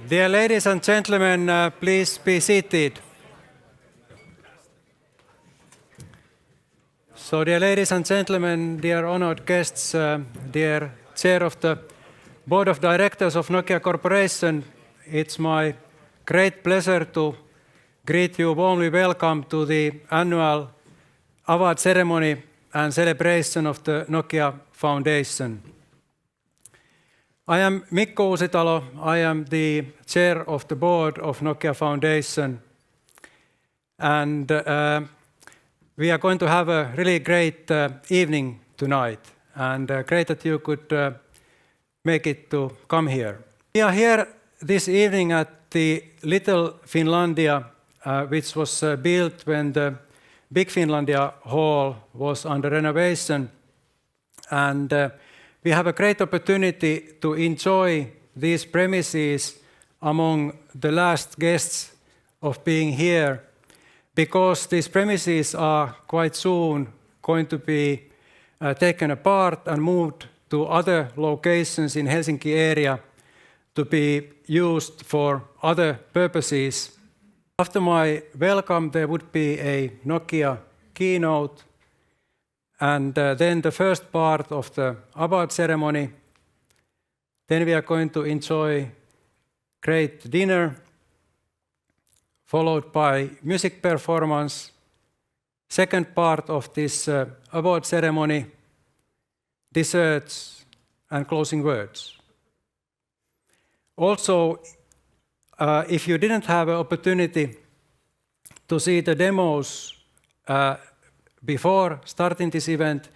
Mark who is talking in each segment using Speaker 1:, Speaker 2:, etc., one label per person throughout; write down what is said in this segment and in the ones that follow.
Speaker 1: Dear ladies and gentlemen, please be seated. So, dear ladies and gentlemen, dear honored guests, dear Chair of the Board of Directors of Nokia Corporation, it's my great pleasure to greet you warmly welcome to the annual award ceremony and celebration of the Nokia Foundation. I am Mikko Uusitalo. I am the chair of the board of Nokia Foundation, and we are going to have a really great evening tonight, and great that you could make it to come here. We are here this evening at the Little Finlandia, which was built when the Pikku-Finlandia hall was under renovation, and we have a great opportunity to enjoy these premises among the last guests of being here, because these premises are quite soon going to be taken apart and moved to other locations in Helsinki area to be used for other purposes. After my welcome, there would be a Nokia keynote, and then the first part of the award ceremony. Then we are going to enjoy great dinner, followed by music performance. Second part of this award ceremony, desserts and closing words. Also, if you didn't have an opportunity to see the demos before starting this event,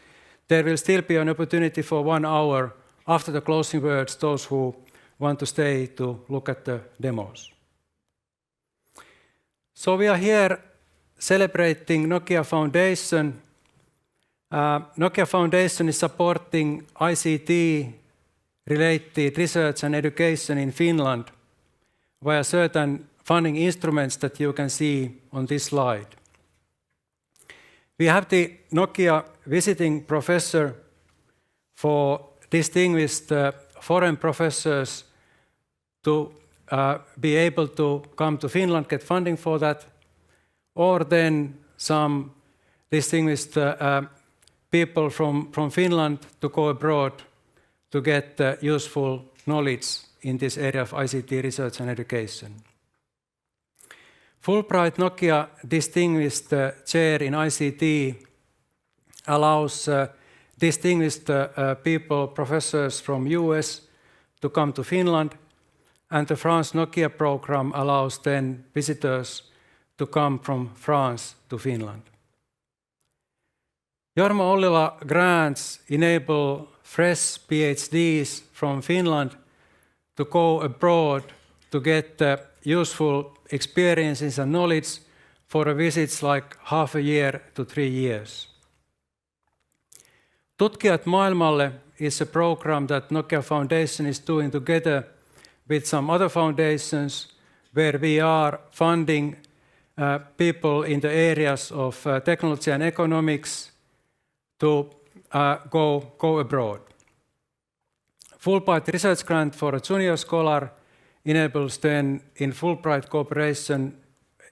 Speaker 1: there will still be an opportunity for 1 hour after the closing words, those who want to stay to look at the demos. So we are here celebrating Nokia Foundation. Nokia Foundation is supporting ICT-related research and education in Finland via certain funding instruments that you can see on this slide. We have the Nokia Visiting Professor for distinguished foreign professors to be able to come to Finland, get funding for that, or then some distinguished people from Finland to go abroad to get useful knowledge in this area of ICT research and education. Fulbright Nokia Distinguished Chair in ICT allows distinguished people, professors from US to come to Finland, and the France Nokia program allows then visitors to come from France to Finland. Jorma Ollila grants enable fresh PhDs from Finland to go abroad to get useful experiences and knowledge for a visits like half a year to 3 years. Tutkijat maailmalle is a program that Nokia Foundation is doing together with some other foundations, where we are funding people in the areas of technology and economics to go abroad. Fulbright Research Grant for a junior scholar enables then in Fulbright cooperation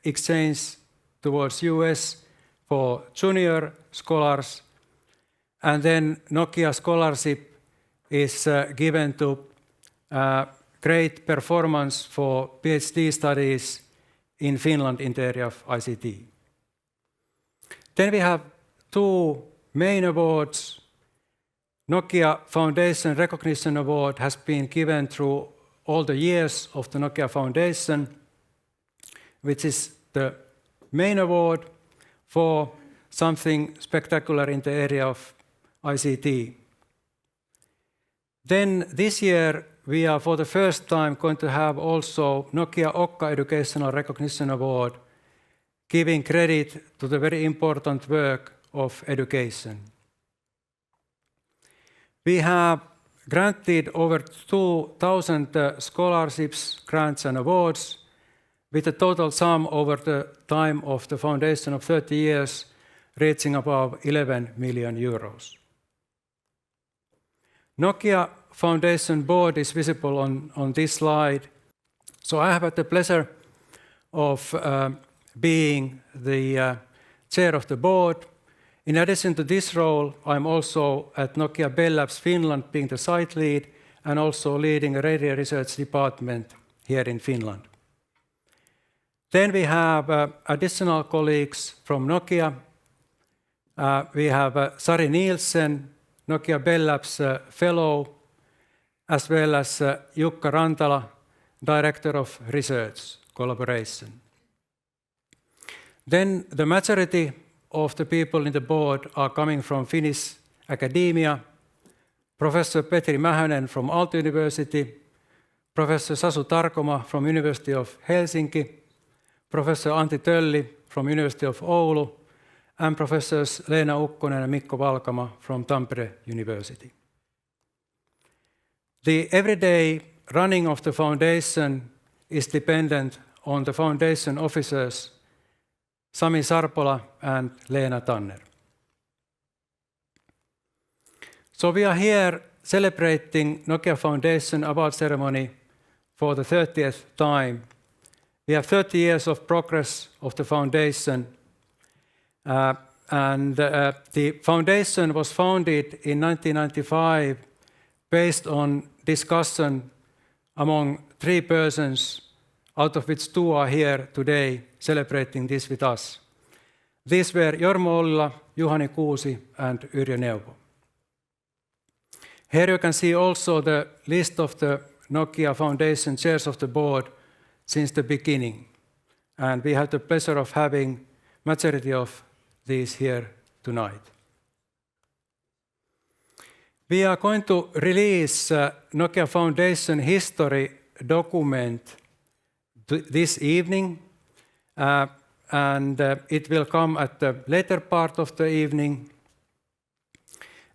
Speaker 1: exchange towards US for junior scholars, and then Nokia Scholarship is given to great performance for PhD studies in Finland in the area of ICT. Then we have 2 main awards. Nokia Foundation Recognition Award has been given through all the years of the Nokia Foundation, which is the main award for something spectacular in the area of ICT. Then this year we are for the first time going to have also Nokia-OKKA Educational Recognition Award, giving credit to the very important work of education. We have granted over 2,000 scholarships, grants and awards, with a total sum over the time of the foundation of 30 years, reaching above 11 million euros. Nokia Foundation board is visible on this slide. So I have had the pleasure of being the chair of the board. In addition to this role, I'm also at Nokia Bell Labs Finland being the site lead and also leading a radio research department here in Finland. Then we have additional colleagues from Nokia. We have Sari Nielsen, Nokia Bell Labs fellow, as well as Jukka Rantala, Director of Research Collaboration. Then the majority of the people in the board are coming from Finnish academia. Professor Petri Mähönen from Aalto University, Professor Sasu Tarkoma from University of Helsinki, Professor Antti Tölli from University of Oulu, and Professors Leena Ukkonen and Mikko Valkama from Tampere University. The everyday running of the foundation is dependent on the foundation officers Sami Sarpola and Leena Tanner. So we are here celebrating Nokia Foundation Award ceremony for the 30th time. We have 30 years of progress of the foundation. The foundation was founded in 1995 based on discussion among 3 persons, out of which 2 are here today celebrating this with us. These were Jorma Ollila, Juhani Kuusi, and Yrjö Neuvo. Here you can see also the list of the Nokia Foundation chairs of the board since the beginning. And we have the pleasure of having majority of these here tonight. We are going to release Nokia Foundation history document this evening, and it will come at the later part of the evening.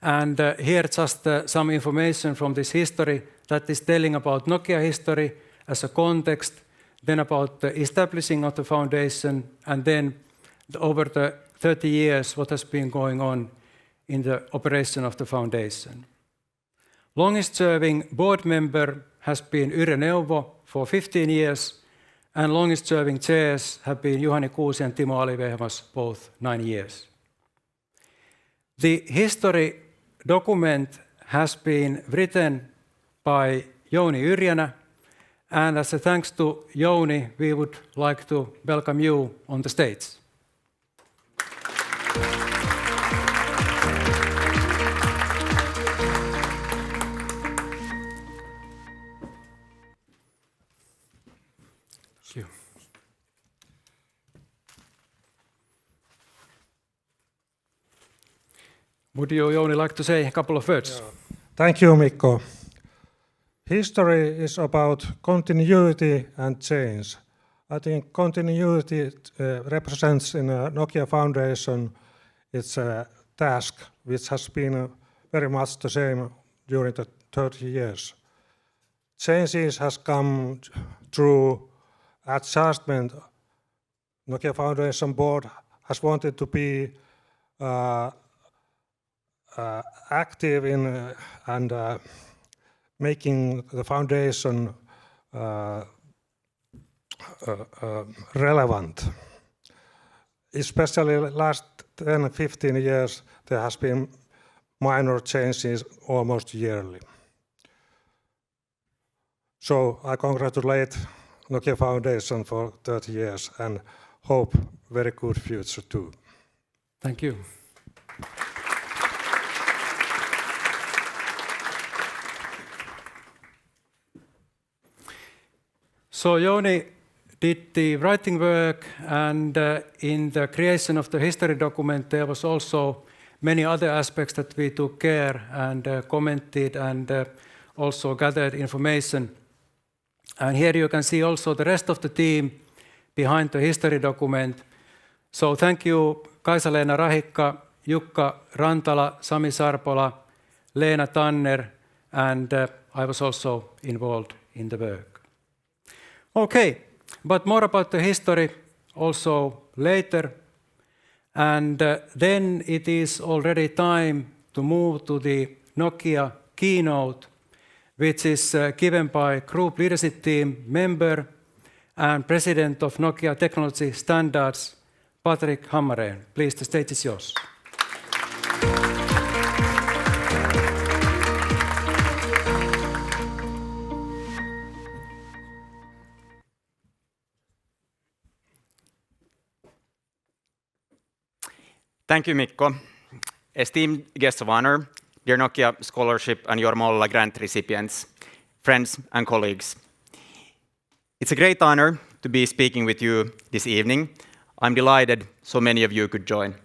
Speaker 1: And here just some information from this history that is telling about Nokia history as a context, then about the establishing of the foundation, and then over the 30 years what has been going on in the operation of the foundation. Longest serving board member has been Yrjö Neuvo for 15 years, and longest serving chairs have been Juhani Kuusi and Timo Alivehmas, both 9 years. The history document has been written by Jouni Yrjänä, and as a thanks to Jouni, we would like to welcome you on the stage. Thank you. Would you, Jouni, like to say a couple of words?
Speaker 2: Yeah. Thank you, Mikko. History is about continuity and change. I think continuity represents in a Nokia Foundation, it's a task which has been very much the same during the 30 years. Changes has come through adjustment. Nokia Foundation board has wanted to be active in and making the foundation relevant. Especially last 10-15 years, there has been minor changes almost yearly. So I congratulate Nokia Foundation for 30 years and hope very good future too.
Speaker 1: Thank you. So Jouni did the writing work, and in the creation of the history document there was also many other aspects that we took care and commented and also gathered information. And here you can see also the rest of the team behind the history document. So thank you Kaisa-Leena Rahikka, Jukka Rantala, Sami Sarpola, Leena Tanner, and I was also involved in the work. Okay, but more about the history also later. And then it is already time to move to the Nokia keynote, which is given by Group Leadership Team member and President of Nokia Technology Standards, Patrik Hammarén. Please, the stage is yours.
Speaker 3: Thank you, Mikko. Esteemed guests of honor, dear Nokia Scholarship and Jorma Ollila grant recipients, friends and colleagues. It's a great honor to be speaking with you this evening. I'm delighted so many of you could join.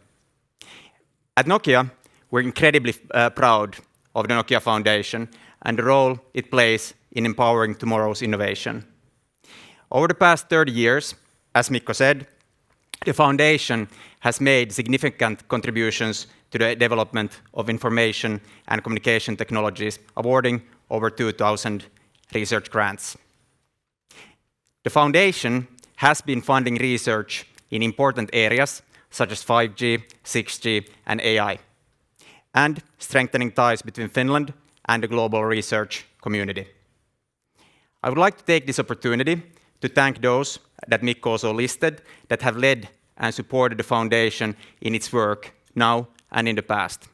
Speaker 3: At Nokia, we're incredibly proud of the Nokia Foundation and the role it plays in empowering tomorrow's innovation. Over the past 30 years, as Mikko said, the Foundation has made significant contributions to the development of information and communication technologies, awarding over 2,000 research grants. The Foundation has been funding research in important areas such as 5G, 6G, and AI, and strengthening ties between Finland and the global research community. I would like to take this opportunity to thank those that Mikko also listed that have led and supported the Foundation in its work now and in the past.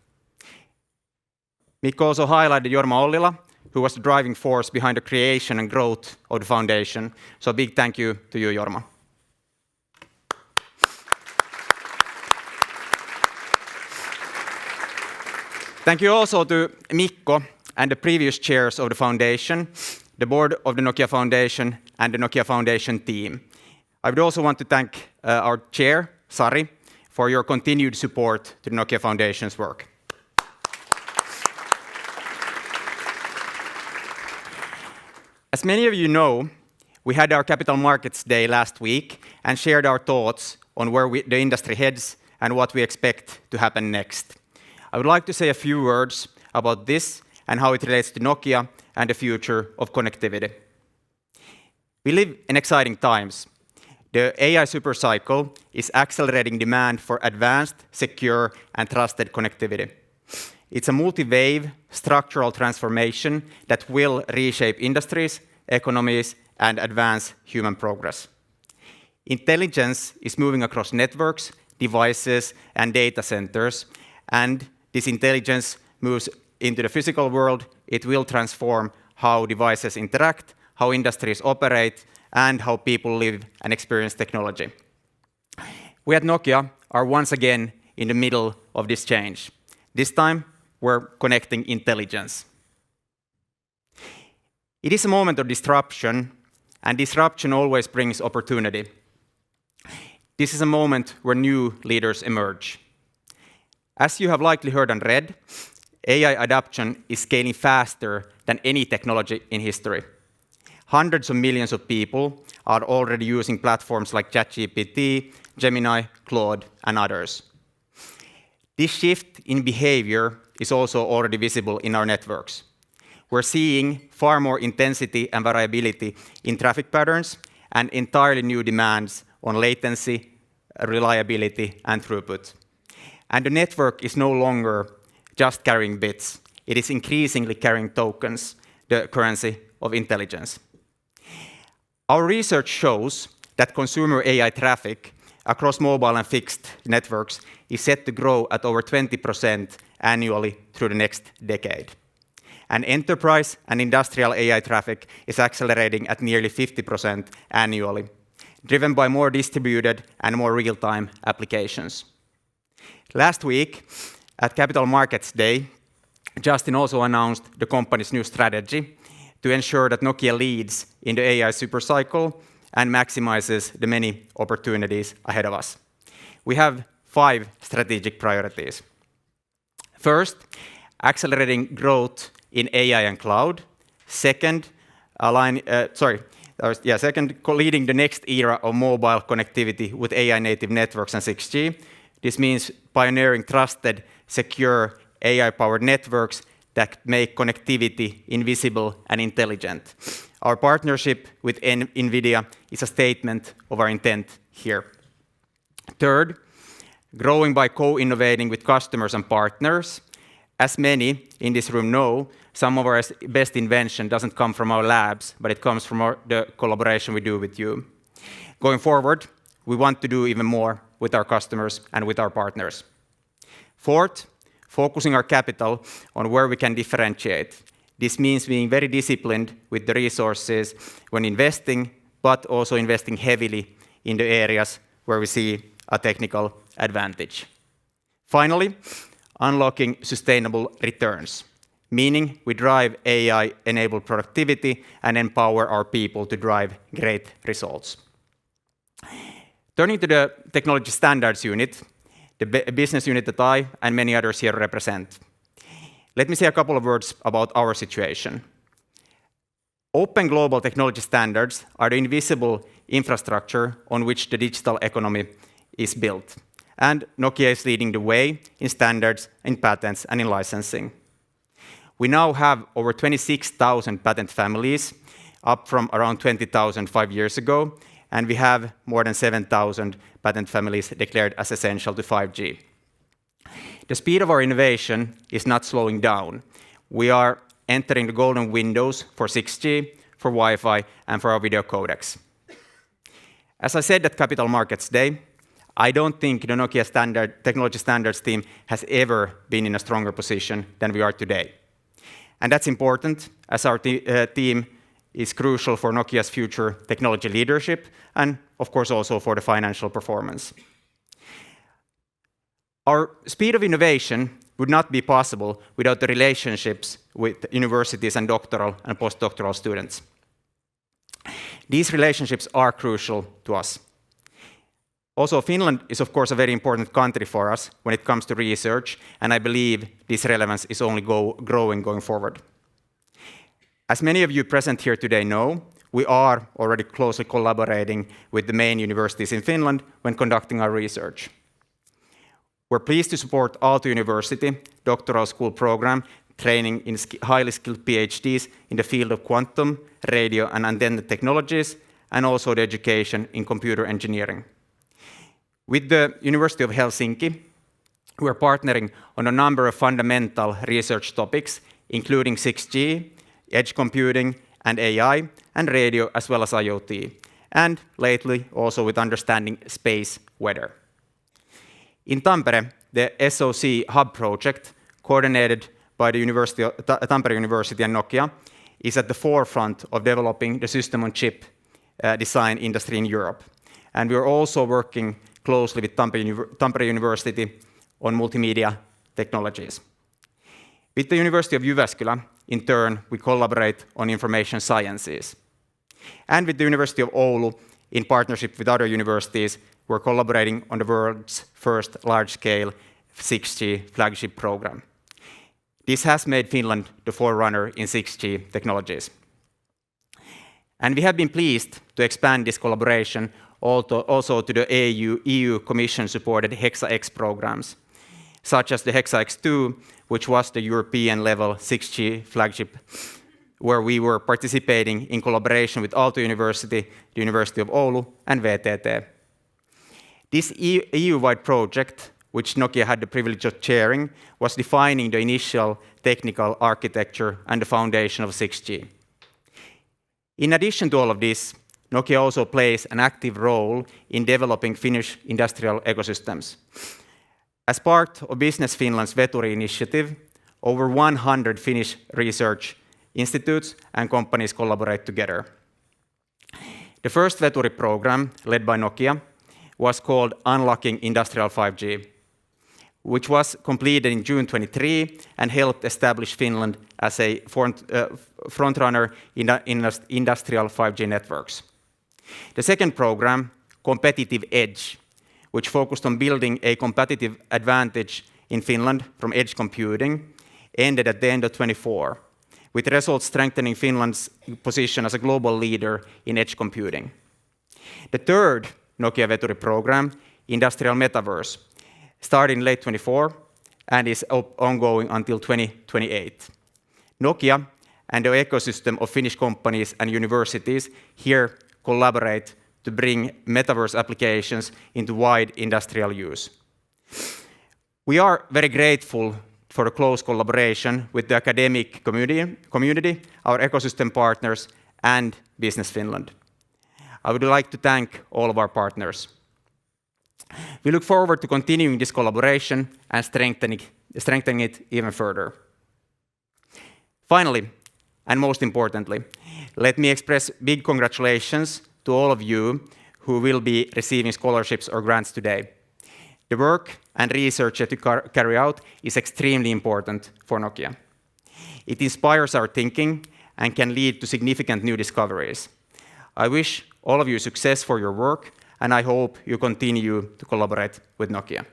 Speaker 3: Mikko also highlighted Jorma Ollila, who was the driving force behind the creation and growth of the Foundation. So a big thank you to you, Jorma. Thank you also to Mikko and the previous chairs of the Foundation, the board of the Nokia Foundation, and the Nokia Foundation team. I would also want to thank our chair, Sari, for your continued support to the Nokia Foundation's work. As many of you know, we had our Capital Markets Day last week and shared our thoughts on where the industry heads and what we expect to happen next. I would like to say a few words about this and how it relates to Nokia and the future of connectivity. We live in exciting times. The AI supercycle is accelerating demand for advanced, secure, and trusted connectivity. It's a multi-wave structural transformation that will reshape industries, economies, and advance human progress. Intelligence is moving across networks, devices, and data centers, and this intelligence moves into the physical world. It will transform how devices interact, how industries operate, and how people live and experience technology. We at Nokia are once again in the middle of this change. This time, we're connecting intelligence. It is a moment of disruption, and disruption always brings opportunity. This is a moment where new leaders emerge. As you have likely heard and read, AI adoption is scaling faster than any technology in history. Hundreds of millions of people are already using platforms like ChatGPT, Gemini, Claude, and others. This shift in behavior is also already visible in our networks. We're seeing far more intensity and variability in traffic patterns and entirely new demands on latency, reliability, and throughput. And the network is no longer just carrying bits. It is increasingly carrying tokens, the currency of intelligence. Our research shows that consumer AI traffic across mobile and fixed networks is set to grow at over 20% annually through the next decade. And enterprise and industrial AI traffic is accelerating at nearly 50% annually, driven by more distributed and more real-time applications. Last week, at Capital Markets Day, Justin also announced the company's new strategy to ensure that Nokia leads in the AI supercycle and maximizes the many opportunities ahead of us. We have 5 strategic priorities. First, accelerating growth in AI and cloud. Second, leading the next era of mobile connectivity with AI-native networks and 6G. This means pioneering trusted, secure, AI-powered networks that make connectivity invisible and intelligent. Our partnership with NVIDIA is a statement of our intent here. Third, growing by co-innovating with customers and partners. As many in this room know, some of our best invention doesn't come from our labs, but it comes from the collaboration we do with you. Going forward, we want to do even more with our customers and with our partners. Fourth, focusing our capital on where we can differentiate. This means being very disciplined with the resources when investing, but also investing heavily in the areas where we see a technical advantage. Finally, unlocking sustainable returns, meaning we drive AI-enabled productivity and empower our people to drive great results. Turning to the Technology Standards unit, the business unit that I and many others here represent. Let me say a couple of words about our situation. Open global technology standards are the invisible infrastructure on which the digital economy is built. And Nokia is leading the way in standards, in patents, and in licensing. We now have over 26,000 patent families, up from around 20,000 5 years ago, and we have more than 7,000 patent families declared as essential to 5G. The speed of our innovation is not slowing down. We are entering the golden windows for 6G, for Wi-Fi, and for our video codecs. As I said at Capital Markets Day, I don't think the Nokia Technology Standards team has ever been in a stronger position than we are today. And that's important, as our team is crucial for Nokia's future technology leadership and, of course, also for the financial performance. Our speed of innovation would not be possible without the relationships with universities and doctoral and postdoctoral students. These relationships are crucial to us. Also, Finland is, of course, a very important country for us when it comes to research, and I believe this relevance is only growing going forward. As many of you present here today know, we are already closely collaborating with the main universities in Finland when conducting our research. We're pleased to support Aalto University doctoral school program, training in highly skilled PhDs in the field of quantum, radio, and antenna technologies, and also the education in computer engineering. With the University of Helsinki, we are partnering on a number of fundamental research topics, including 6G, edge computing, and AI, and radio, as well as IoT, and lately also with understanding space weather. In Tampere, the SOC Hub project, coordinated by the Tampere University and Nokia, is at the forefront of developing the system-on-chip design industry in Europe. And we are also working closely with Tampere University on multimedia technologies. With the University of Jyväskylä, in turn, we collaborate on information sciences. And with the University of Oulu, in partnership with other universities, we're collaborating on the world's first large-scale 6G flagship program. This has made Finland the forerunner in 6G technologies. And we have been pleased to expand this collaboration also to the EU Commission-supported Hexa-X programs, such as the Hexa-X2, which was the European-level 6G flagship, where we were participating in collaboration with Aalto University, the University of Oulu, and VTT. This EU-wide project, which Nokia had the privilege of chairing, was defining the initial technical architecture and the foundation of 6G. In addition to all of this, Nokia also plays an active role in developing Finnish industrial ecosystems. As part of Business Finland's Veturi initiative, over 100 Finnish research institutes and companies collaborate together. The first Veturi program, led by Nokia, was called Unlocking Industrial 5G, which was completed in June 23 and helped establish Finland as a frontrunner in industrial 5G networks. The second program, Competitive Edge, which focused on building a competitive advantage in Finland from edge computing, ended at the end of 24, with results strengthening Finland's position as a global leader in edge computing. The third Nokia Veturi program, Industrial Metaverse, started in late 24 and is ongoing until 2028. Nokia and the ecosystem of Finnish companies and universities here collaborate to bring metaverse applications into wide industrial use. We are very grateful for the close collaboration with the academic community, our ecosystem partners, and Business Finland. I would like to thank all of our partners. We look forward to continuing this collaboration and strengthening it even further. Finally, and most importantly, let me express big congratulations to all of you who will be receiving scholarships or grants today. The work and research that you carry out is extremely important for Nokia. It inspires our thinking and can lead to significant new discoveries. I wish all of you success for your work, and I hope you continue to collaborate with Nokia.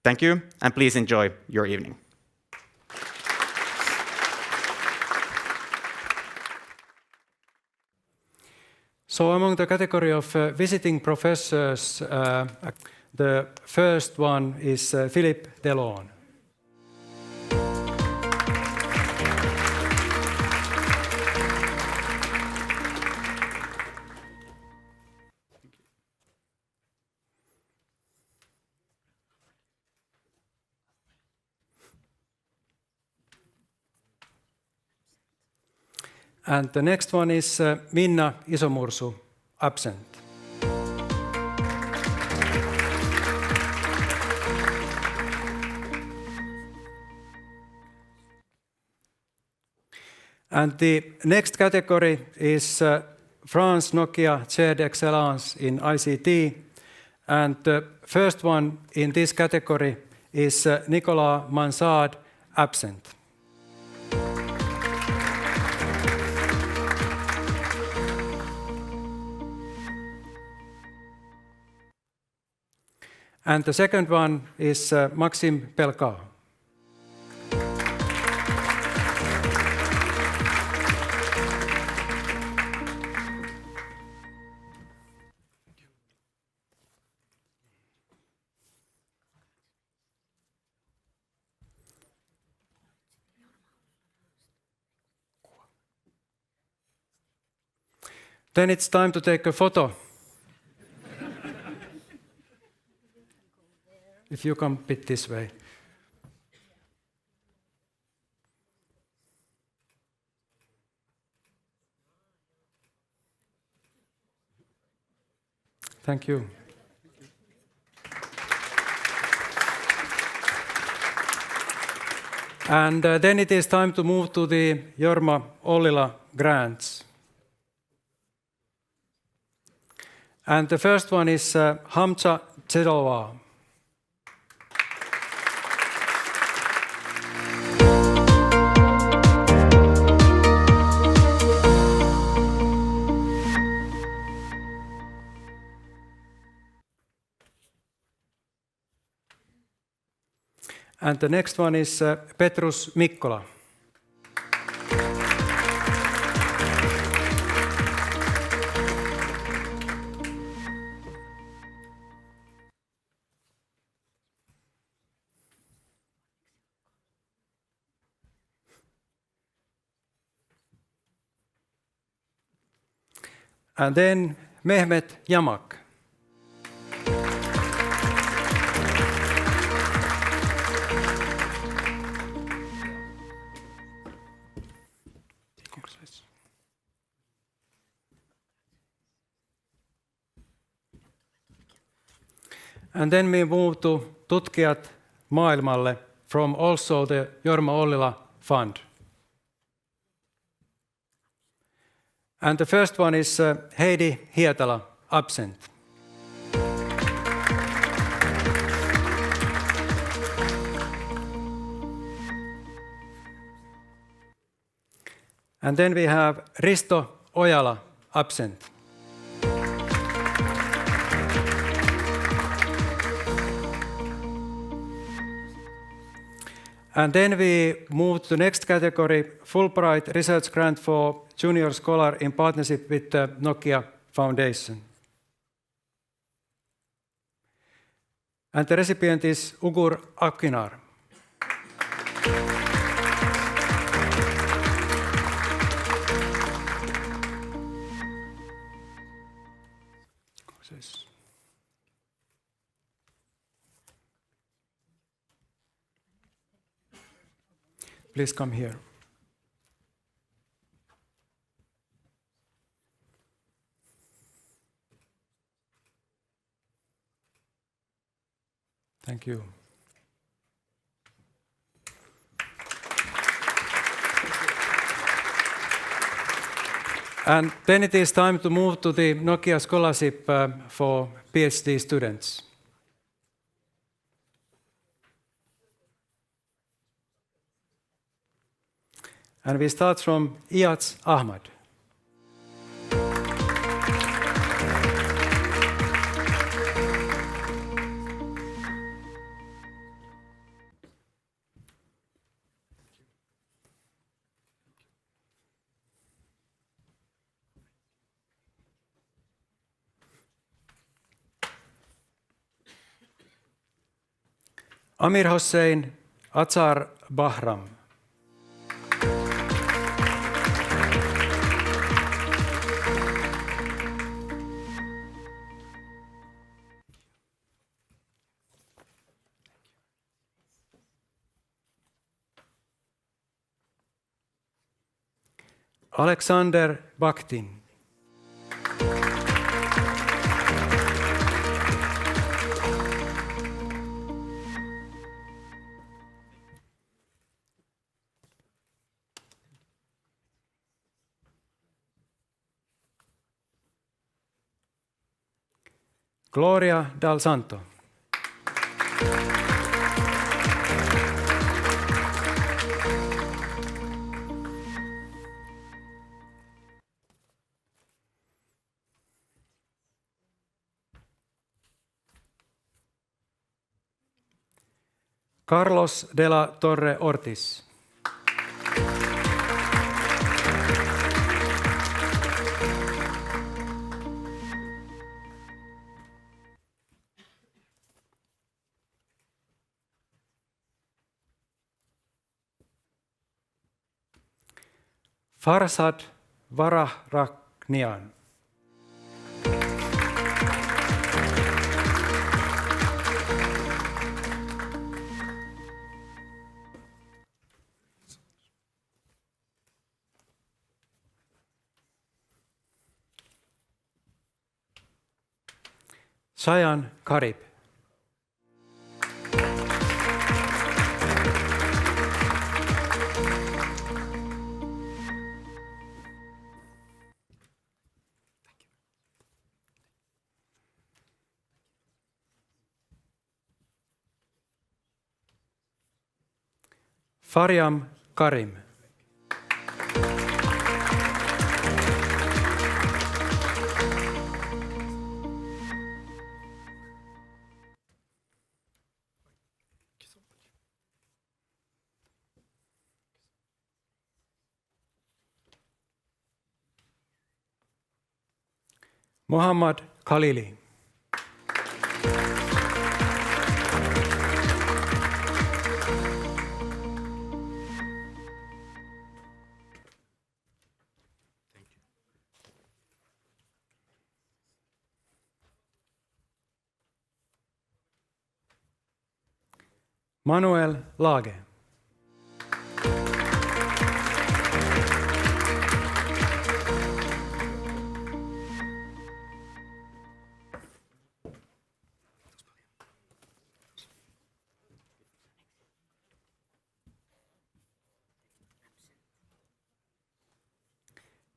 Speaker 3: Thank you, and please enjoy your evening.
Speaker 1: So among the category of visiting professors, the first one is Philippe Delon. And the next one is Minna Isomursu, absent. And the next category is France Nokia Chair d'Excellence in ICT. And the first one in this category is Nicolas Mansard, absent. And the second one is Maxime Pelka. Then it's time to take a photo. If you come a bit this way. Thank you. And then it is time to move to the Jorma Ollila grants. And the first one is Hamza Tsedova. And the next one is Petrus Mikkola. And then Mehmet Yamak. And then we move to Tutkijat maailmalle from also the Jorma Ollila Fund. And the first one is Heidi Hietala, absent. And then we have Risto Ojala, absent. And then we move to the next category, Fulbright Research Grant for Junior Scholar in partnership with the Nokia Foundation. And the recipient is Ugur Akinar. Please come here. Thank you. And then it is time to move to the Nokia Scholarship for PhD students. And we start from Iyaz Ahmad. Amir Hossein Atsar Bahram. Alexander Bakhtin. Gloria Dal Santo. Carlos de la Torre Ortiz. Farsad Varahraknian. Sayan Karib. Faryam Karim. Muhammad Khalili. Manuel Lage.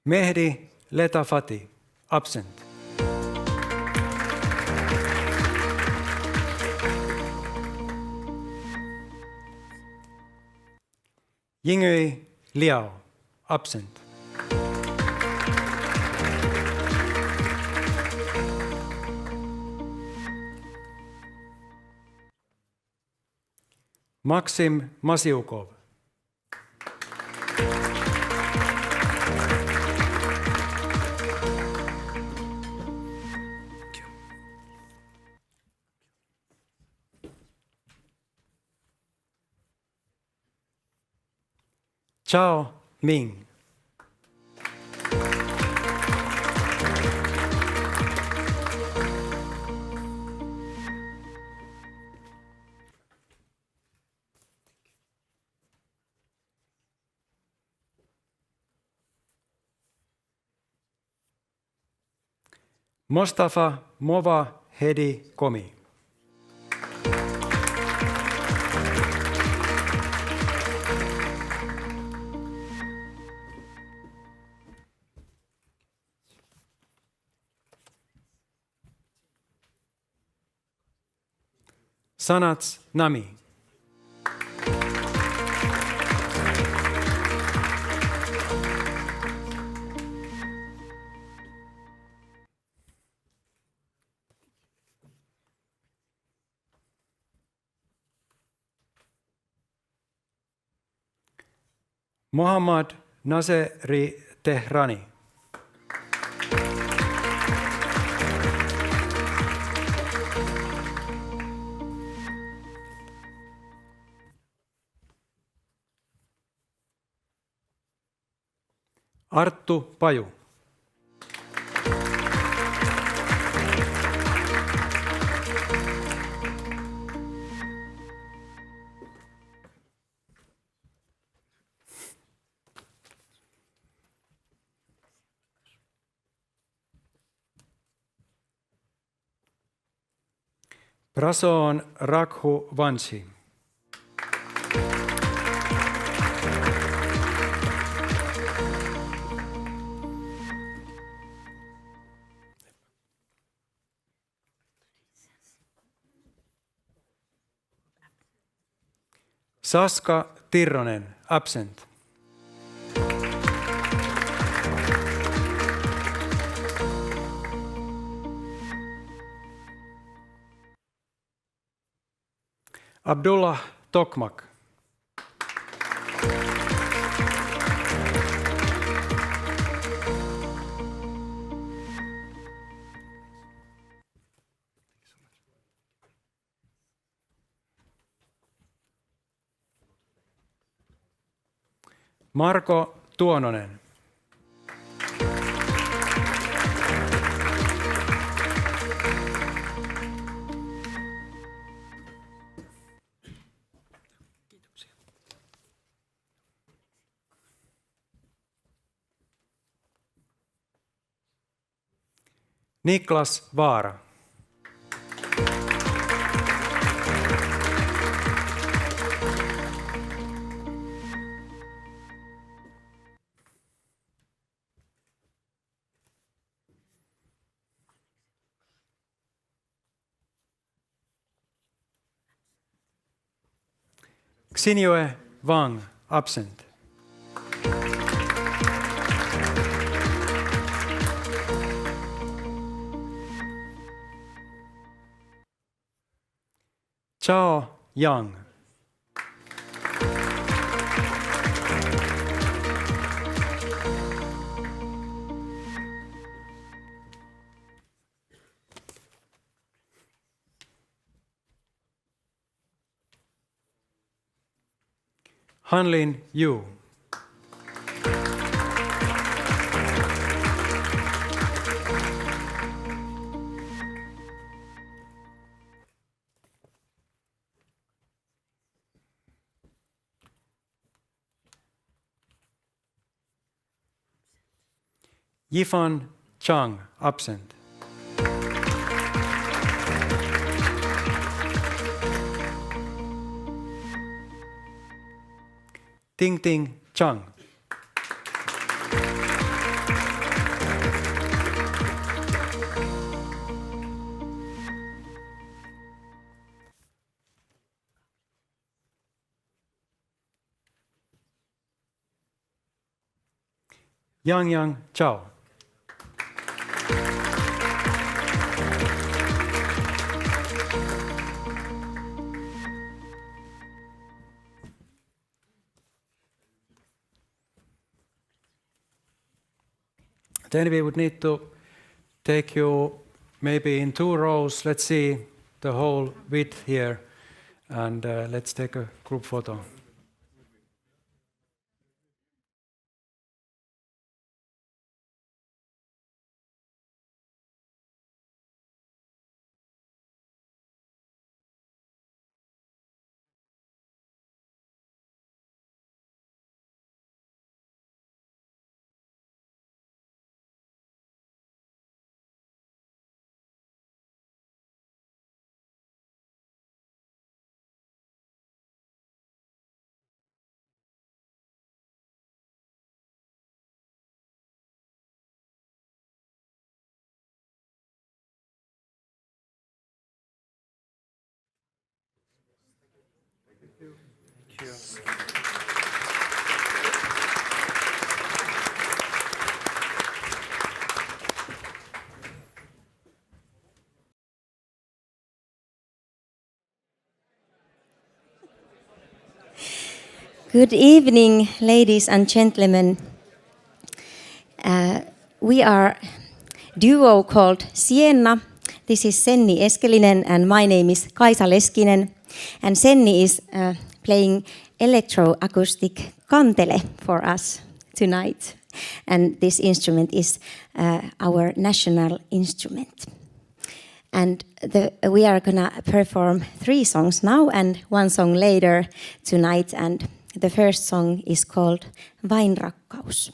Speaker 1: Mehdi Letafati, absent. Yingui Liao, absent. Maxim Masiukov. Chao Ming. Mostafa Mova Hedi Komi. Sanats Nami. Mohammad Naseri Tehrani. Arttu Paju. Prasoon Rakhu Vanshi. Saska Tirronen, absent. Abdullah Tokmak. Marko Tuononen. Niklas Vaara. Xinjue Wang, absent. Chao Yang. Hanlin Yu. Yifan Chang, absent. Ting Ting Chang. Yang Yang Chao. Then we would need to take you maybe in 2 rows. Let's see the whole width here, and let's take a group photo. you.
Speaker 4: Good evening, ladies and gentlemen. We are a duo called Sienna. This is Senni Eskelinen and my name is Kaisa Leskinen. And Senni is playing electroacoustic kantele for us tonight. And this instrument is our national instrument. And we are gonna perform 3 songs now and 1 song later tonight. And the first song is called Vain rakkaus.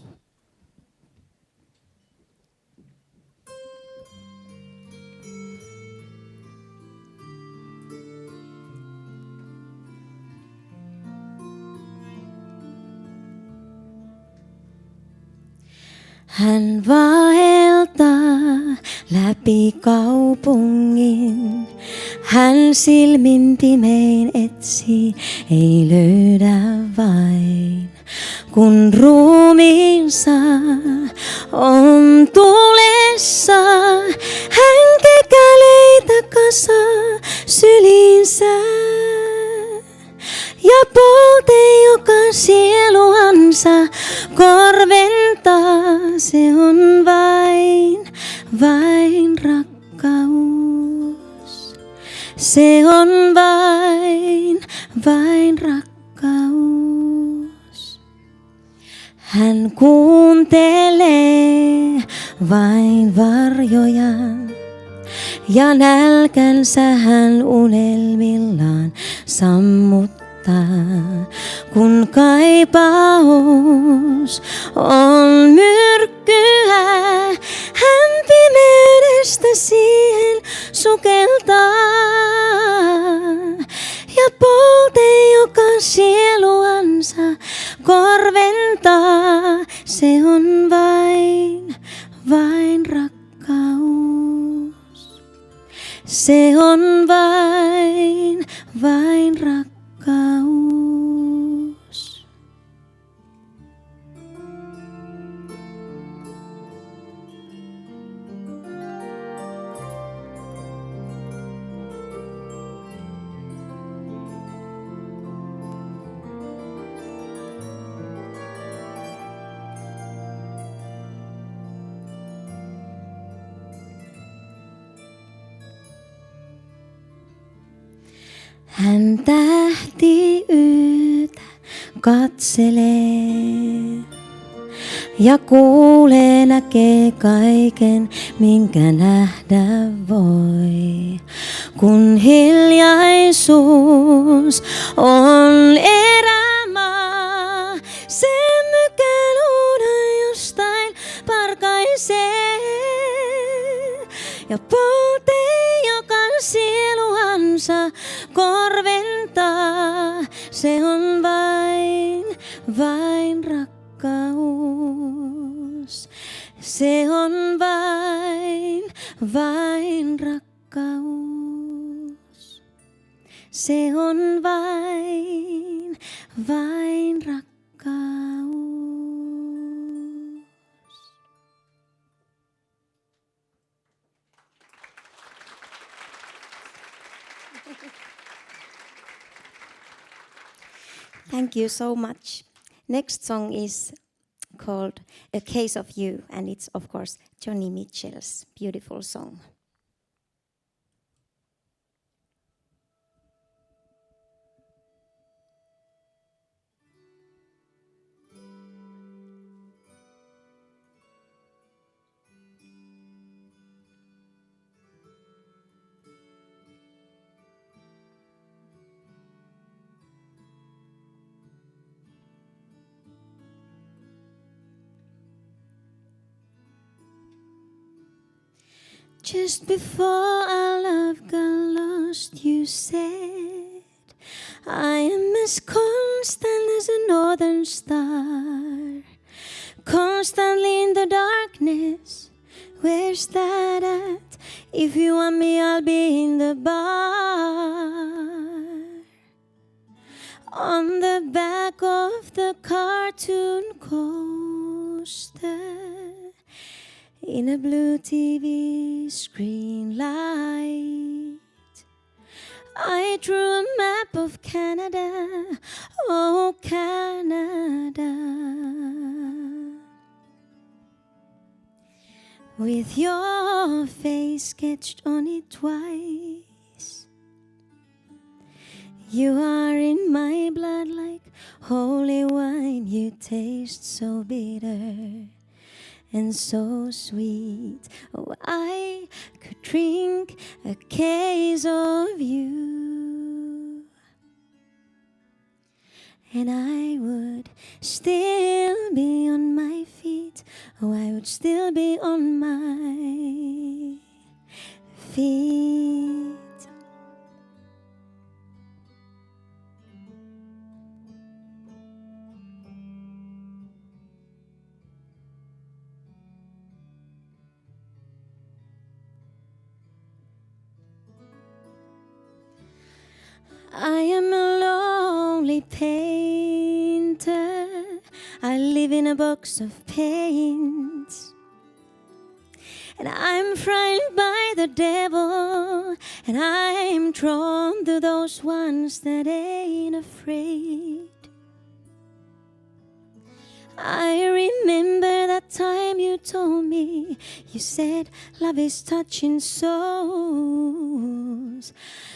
Speaker 4: Hän vaeltaa läpi kaupungin. Hän silmin pimein etsii, ei löydä vain. Kun ruumiinsa on tulessa, hän kekäleitä kasaa syliinsä. Ja polte, joka sieluansa korventaa, se on vain rakkaus. Se on vain rakkaus. Hän kuuntelee vain varjoja. Ja nälkänsä hän unelmillaan sammuttaa. Kun kaipaus on myrkkyä, hän pimeydestä siihen sukeltaa. Ja polte, joka sieluansa korventaa, se on vain rakkaus. Se on vain rakkaus. Hän tähtiyötä katselee ja kuulee, näkee kaiken, minkä nähdä voi. Kun hiljaisuus on erämaa, sen mykäluudan jostain parkaisee. Ja polte, joka sieluansa korventaa, se on vain rakkaus. Se on vain rakkaus. Se on vain rakkaus. Thank you so much. Next song is called A Case of You, and it's of course Joni Mitchell's beautiful song. Just before our love got lost, you said, I am as constant as a northern star, constantly in the darkness. Where's that at? If you want me, I'll be in the bar. On the back of the cartoon coaster in a blue TV screen light. I drew a map of Canada, oh Canada, with your face sketched on it twice. You are in my blood like holy wine. You taste so bitter and so sweet. Oh, I could drink a case of you, and I would still be on my feet. Oh, I would still be on my feet. I am a lonely painter. I live in a box of paints, and I'm frightened by the devil, and I'm drawn to those ones that ain't afraid. I remember that time you told me, you said love is touching souls.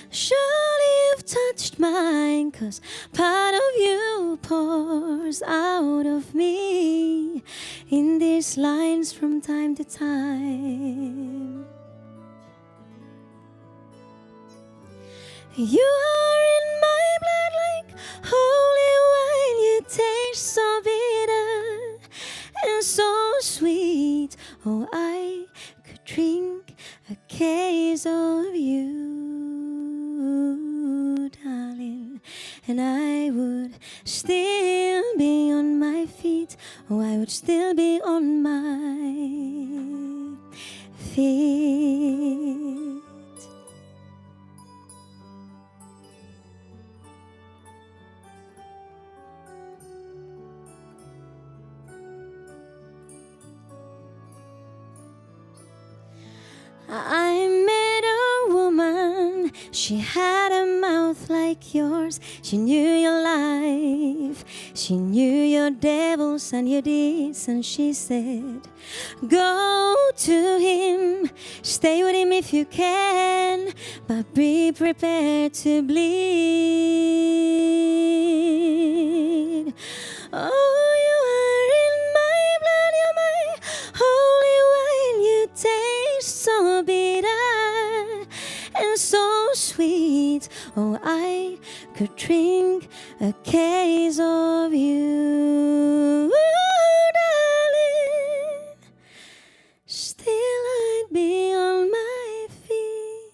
Speaker 4: Surely you've touched mine, 'cause part of you pours out of me in these lines from time to time. You are in my blood like holy wine. You taste so bitter and so sweet. Oh, I could drink a case of you, darling, and I would still be on my feet. Oh, I would still be on my feet. I met a woman, she had a mouth like yours. She knew your life, she knew your devils and your deeds, and she said, go to him, stay with him if you can, but be prepared to bleed. Oh, you are in my blood, you're my holy wine. You taste so bitter and so sweet. Oh, I could drink a case of you, darling. Still I'd be on my feet.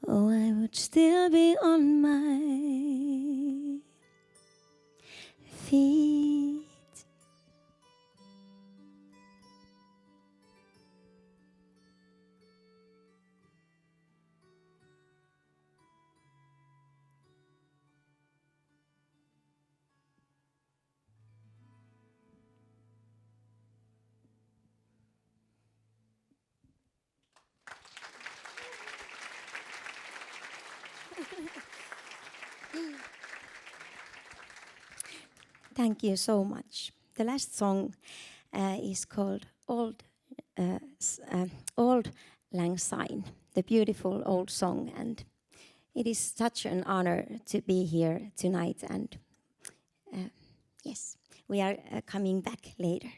Speaker 4: Oh, I would still be on my feet. Thank you so much. The last song is called Old Lang Syne, the beautiful old song, and it is such an honor to be here tonight, and yes, we are coming back later.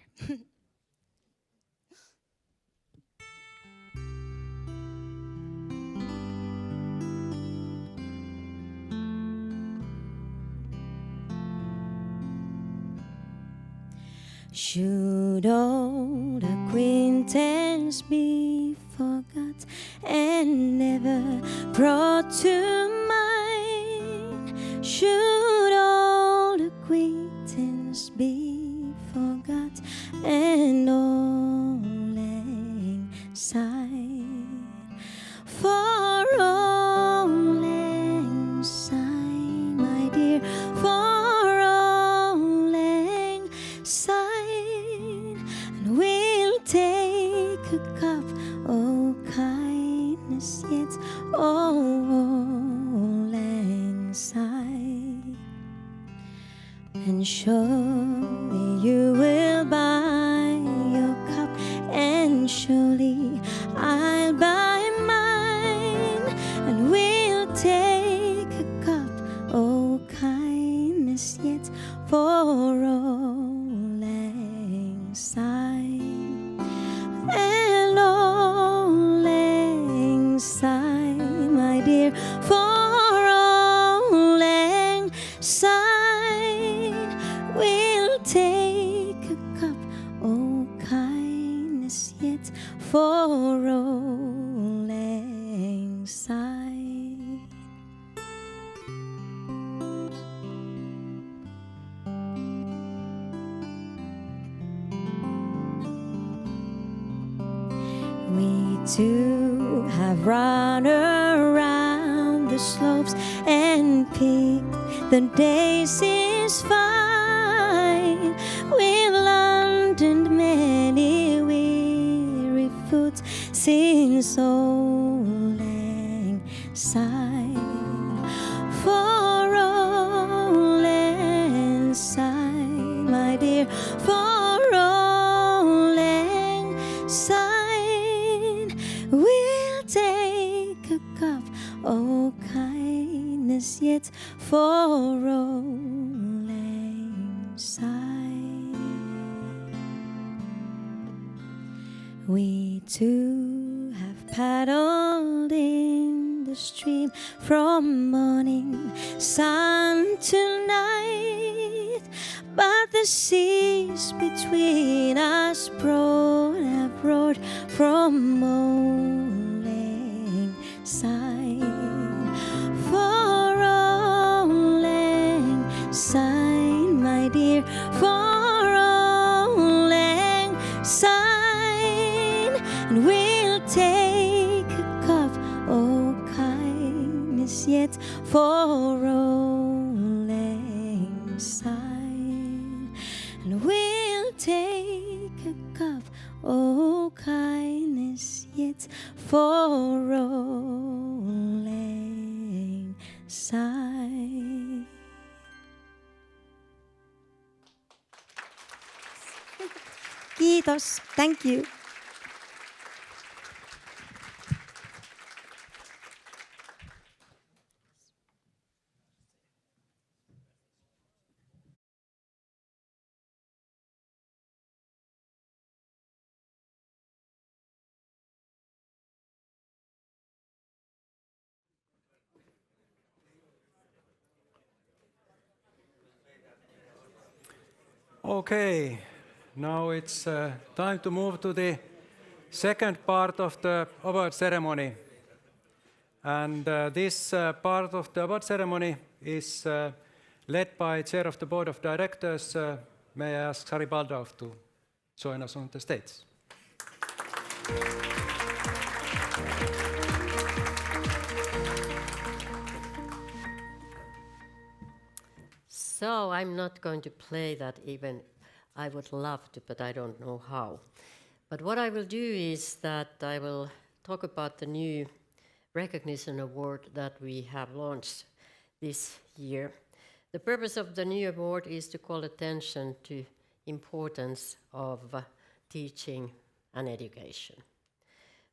Speaker 4: Should old acquaintance be forgot and never brought to mind? Should old acquaintance be forgot and old lang syne? For old lang syne, my dear, kindness yet all alongside. And surely you will buy your cup, and surely I'll buy mine, and we'll take a cup, oh kindness yet for all alongside. And all alongside, my dear, for all alongside. We'll take a cup, oh kindness yet for all alongside. We too have run around the slopes and picked the daisies fine. We've abandoned many weary foot since old lang syne. For old lang syne, my dear, for old lang syne, we'll take a cup, oh kindness yet for old lang syne. We too have paddled in the stream from morning sun to night, but the seas between us have roared from old lang syne. For old lang syne, my dear, for old lang syne, and we'll take a cup, oh kindness yet for old lang syne, and we'll take a cup, oh kindness yet for old lang syne. Kiitos. Thank you.
Speaker 1: Okay, now it's time to move to the second part of the award ceremony. And this part of the award ceremony is led by Chair of the Board of Directors. May I ask Sari Baldauf to join us on the stage?
Speaker 5: So I'm not going to play that, even I would love to, but I don't know how. But what I will do is that I will talk about the new recognition award that we have launched this year. The purpose of the new award is to call attention to importance of teaching and education.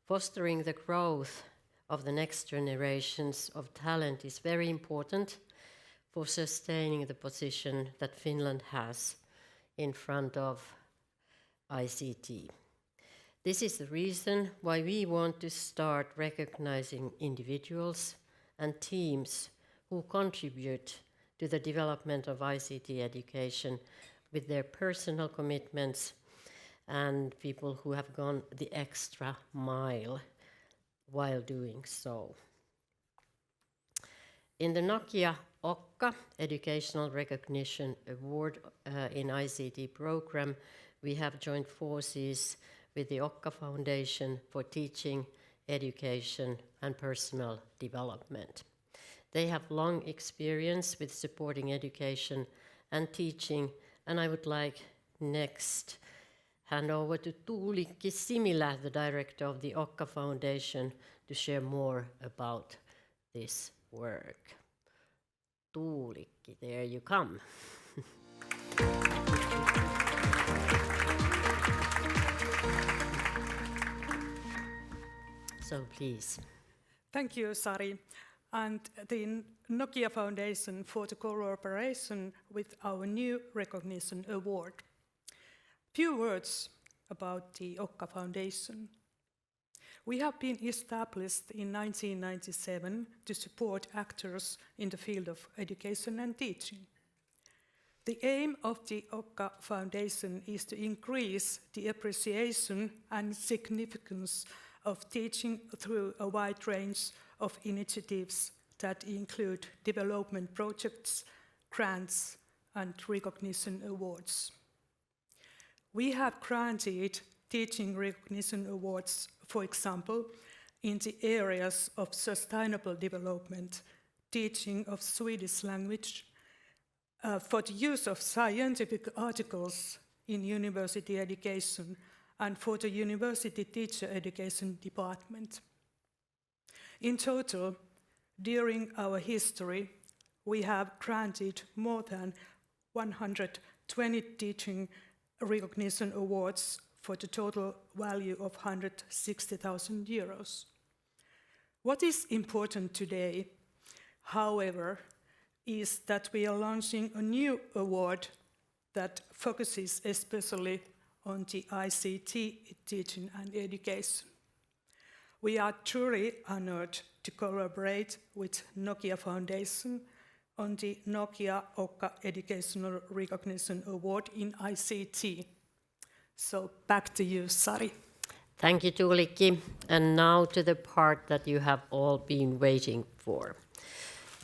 Speaker 5: Fostering the growth of the next generations of talent is very important for sustaining the position that Finland has in front of ICT. This is the reason why we want to start recognizing individuals and teams who contribute to the development of ICT education with their personal commitments, and people who have gone the extra mile while doing so. In the Nokia-OKKA Educational Recognition Award in ICT program, we have joined forces with the Nokia Foundation for Teaching, Education and Personal Development. They have long experience with supporting education and teaching, and I would like next hand over to Tuulikki Similä, the director of the OKKA Foundation, to share more about this work. Tuulikki, there you come. So please.
Speaker 6: Thank you, Sari, and the Nokia Foundation for the cooperation with our new recognition award. Few words about the OKKA Foundation. We have been established in 1997 to support actors in the field of education and teaching. The aim of the OKKA Foundation is to increase the appreciation and significance of teaching through a wide range of initiatives that include development projects, grants, and recognition awards. We have granted teaching recognition awards, for example, in the areas of sustainable development, teaching of Swedish language, for the use of scientific articles in university education, and for the University Teacher Education Department. In total, during our history, we have granted more than 120 teaching recognition awards for the total value of 160,000 euros. What is important today, however, is that we are launching a new award that focuses especially on the ICT teaching and education. We are truly honored to collaborate with Nokia Foundation on the Nokia-OKKA Educational Recognition Award in ICT. So back to you, Sari.
Speaker 5: Thank you, Tuulikki. And now to the part that you have all been waiting for.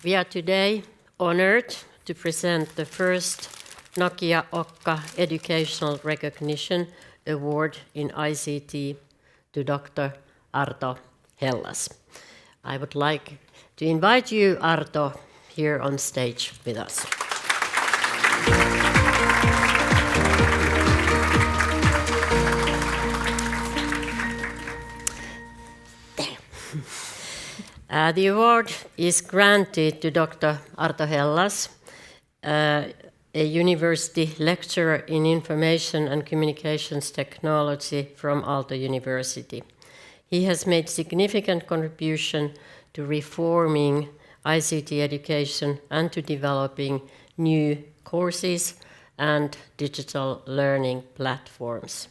Speaker 5: We are today honored to present the first Nokia-OKKA Educational Recognition Award in ICT to Dr. Arto Hellas. I would like to invite you, Arto, here on stage with us. The award is granted to Dr. Arto Hellas, a university lecturer in information and communications technology from Aalto University. He has made significant contribution to reforming ICT education and to developing new courses and digital learning platforms.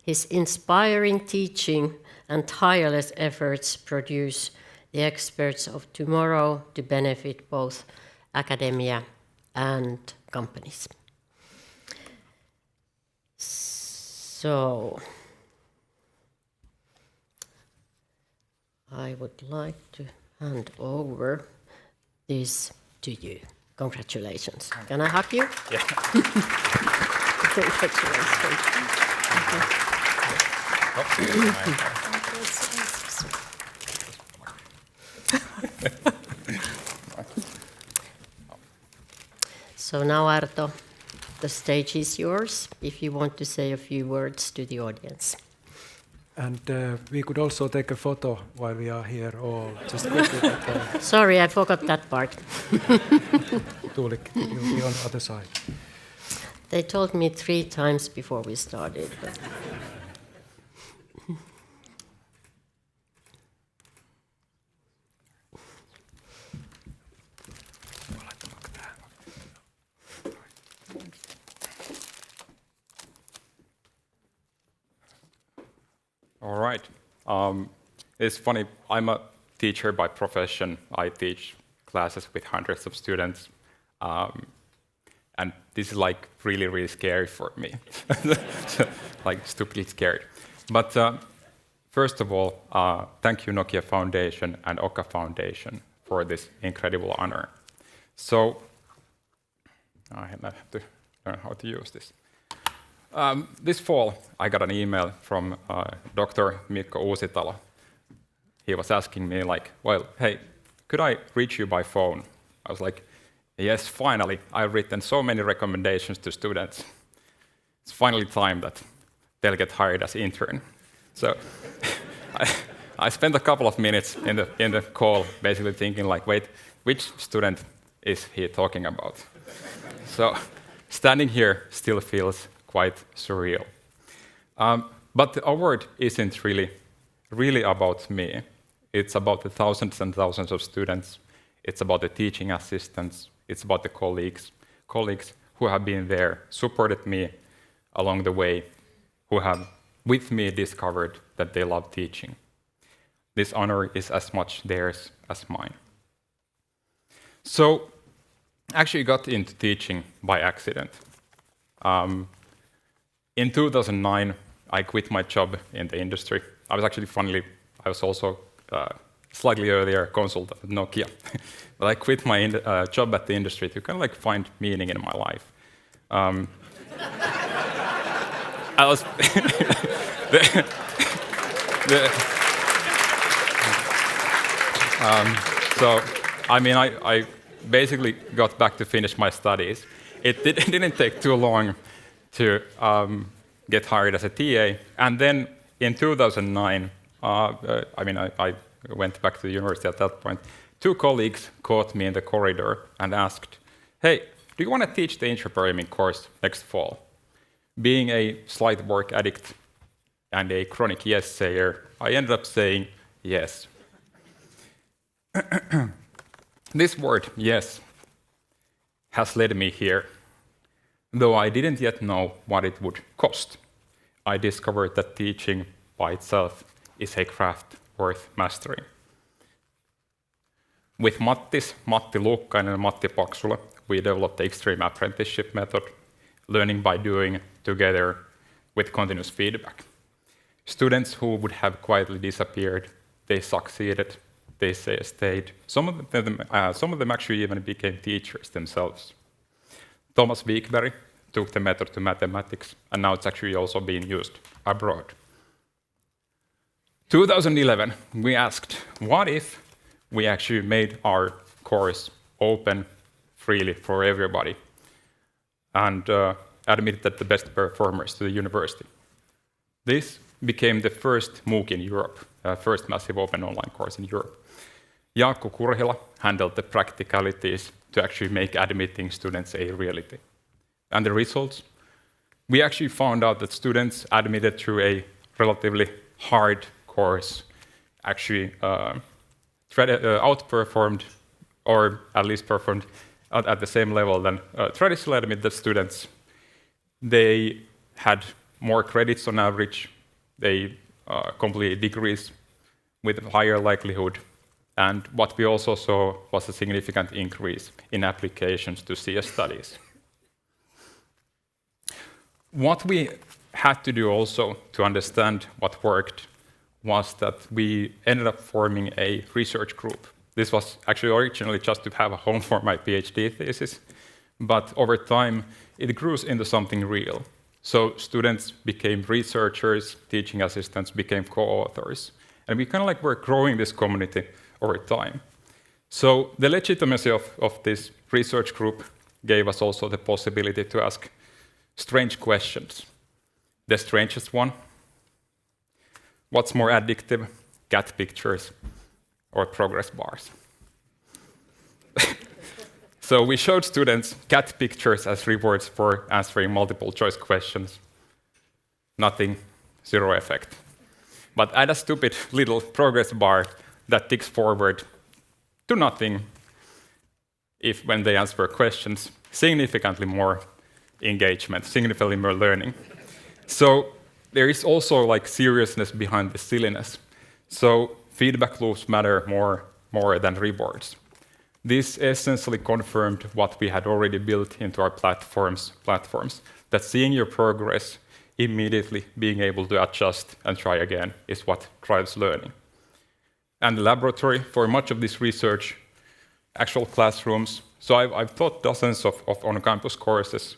Speaker 5: His inspiring teaching and tireless efforts produce the experts of tomorrow to benefit both academia and companies. So, I would like to hand over this to you. Congratulations. Can I hug you?
Speaker 7: Yeah.
Speaker 5: Congratulations. So now, Arto, the stage is yours if you want to say a few words to the audience.
Speaker 1: And we could also take a photo while we are here, or just quickly.
Speaker 5: Sorry, I forgot that part.
Speaker 1: Tuulikki, you'll be on the other side.
Speaker 5: They told me 3 times before we started. But
Speaker 7: All right. It's funny, I'm a teacher by profession. I teach classes with hundreds of students. And this is like really, really scary for me. Like stupidly scary. But first of all, thank you Nokia Foundation and OKKA Foundation for this incredible honor. So, I have to learn how to use this. This fall, I got an email from Dr. Mikko Uusitalo. He was asking me like, well, hey, could I reach you by phone? I was like, yes, finally. I've written so many recommendations to students. It's finally time that they'll get hired as intern. So I spent a couple of minutes in the call basically thinking like, wait, which student is he talking about? So standing here still feels quite surreal. But the award isn't really about me. It's about the thousands and thousands of students. It's about the teaching assistants. It's about the colleagues who have been there, supported me along the way, who have with me discovered that they love teaching. This honor is as much theirs as mine. So actually got into teaching by accident. In 2009, I quit my job in the industry. I was also slightly earlier consultant at Nokia. But I quit my job at the industry to kind of like find meaning in my life. I was so I mean, I basically got back to finish my studies. It didn't take too long to get hired as a TA, and then in 2009, I went back to the university at that point. 2 colleagues caught me in the corridor and asked, "Hey, do you want to teach the intro programming course next fall?" Being a slight work addict and a chronic yes-sayer, I ended up saying yes. This word, yes, has led me here. Though I didn't yet know what it would cost, I discovered that teaching by itself is a craft worth mastering. With Matti Luukkainen and Matti Paksula, we developed the extreme apprenticeship method, learning by doing together with continuous feedback. Students who would have quietly disappeared, they succeeded, they stayed. Some of them actually even became teachers themselves. Thomas Wikberg took the method to mathematics, and now it's actually also being used abroad. 2011, we asked, what if we actually made our course open freely for everybody and admitted the best performers to the university? This became the first MOOC in Europe, first massive open online course in Europe. Jaakko Kurhila handled the practicalities to actually make admitting students a reality. And the results? We actually found out that students admitted through a relatively hard course actually outperformed, or at least performed at the same level than traditionally admitted students. They had more credits on average, they completed degrees with higher likelihood, and what we also saw was a significant increase in applications to CS studies. What we had to do also to understand what worked was that we ended up forming a research group. This was actually originally just to have a home for my PhD thesis, but over time it grew into something real. So students became researchers, teaching assistants became co-authors, and we kind of like were growing this community over time. So the legitimacy of this research group gave us also the possibility to ask strange questions. The strangest one: what's more addictive, cat pictures or progress bars? So we showed students cat pictures as rewards for answering multiple choice questions. Nothing, zero effect. But add a stupid little progress bar that ticks forward to nothing if when they answer questions, significantly more engagement, significantly more learning. So there is also like seriousness behind the silliness. So feedback loops matter more than rewards. This essentially confirmed what we had already built into our platforms, that seeing your progress, immediately being able to adjust and try again is what drives learning. And the laboratory, for much of this research, actual classrooms. So I've taught dozens of on-campus courses,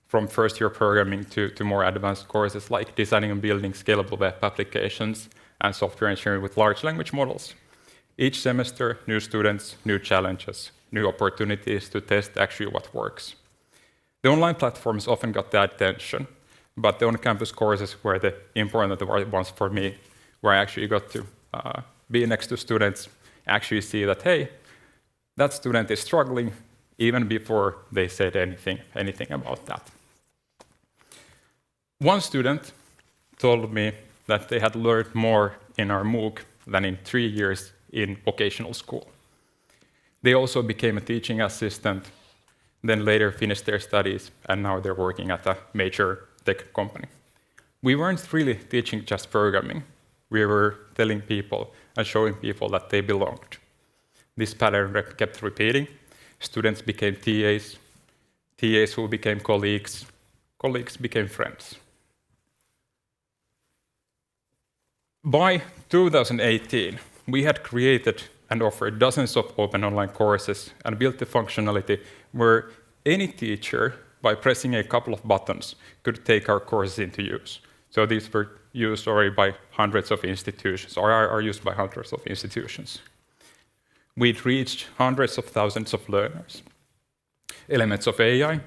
Speaker 7: from first-year programming to more advanced courses like designing and building scalable web applications and software engineering with large language models. Each semester, new students, new challenges, new opportunities to test actually what works. The online platforms often got the attention, but the on-campus courses were the important ones for me, where I actually got to be next to students, actually see that, hey, that student is struggling even before they said anything about that. One student told me that they had learned more in our MOOC than in 3 years in vocational school. They also became a teaching assistant, then later finished their studies, and now they're working at a major tech company. We weren't really teaching just programming. We were telling people and showing people that they belonged. This pattern kept repeating. Students became TAs, TAs who became colleagues, colleagues became friends. By 2018, we had created and offered dozens of open online courses and built the functionality where any teacher, by pressing a couple of buttons, could take our courses into use. So these were used already by hundreds of institutions, or are used by hundreds of institutions. We'd reached hundreds of thousands of learners. Elements of AI,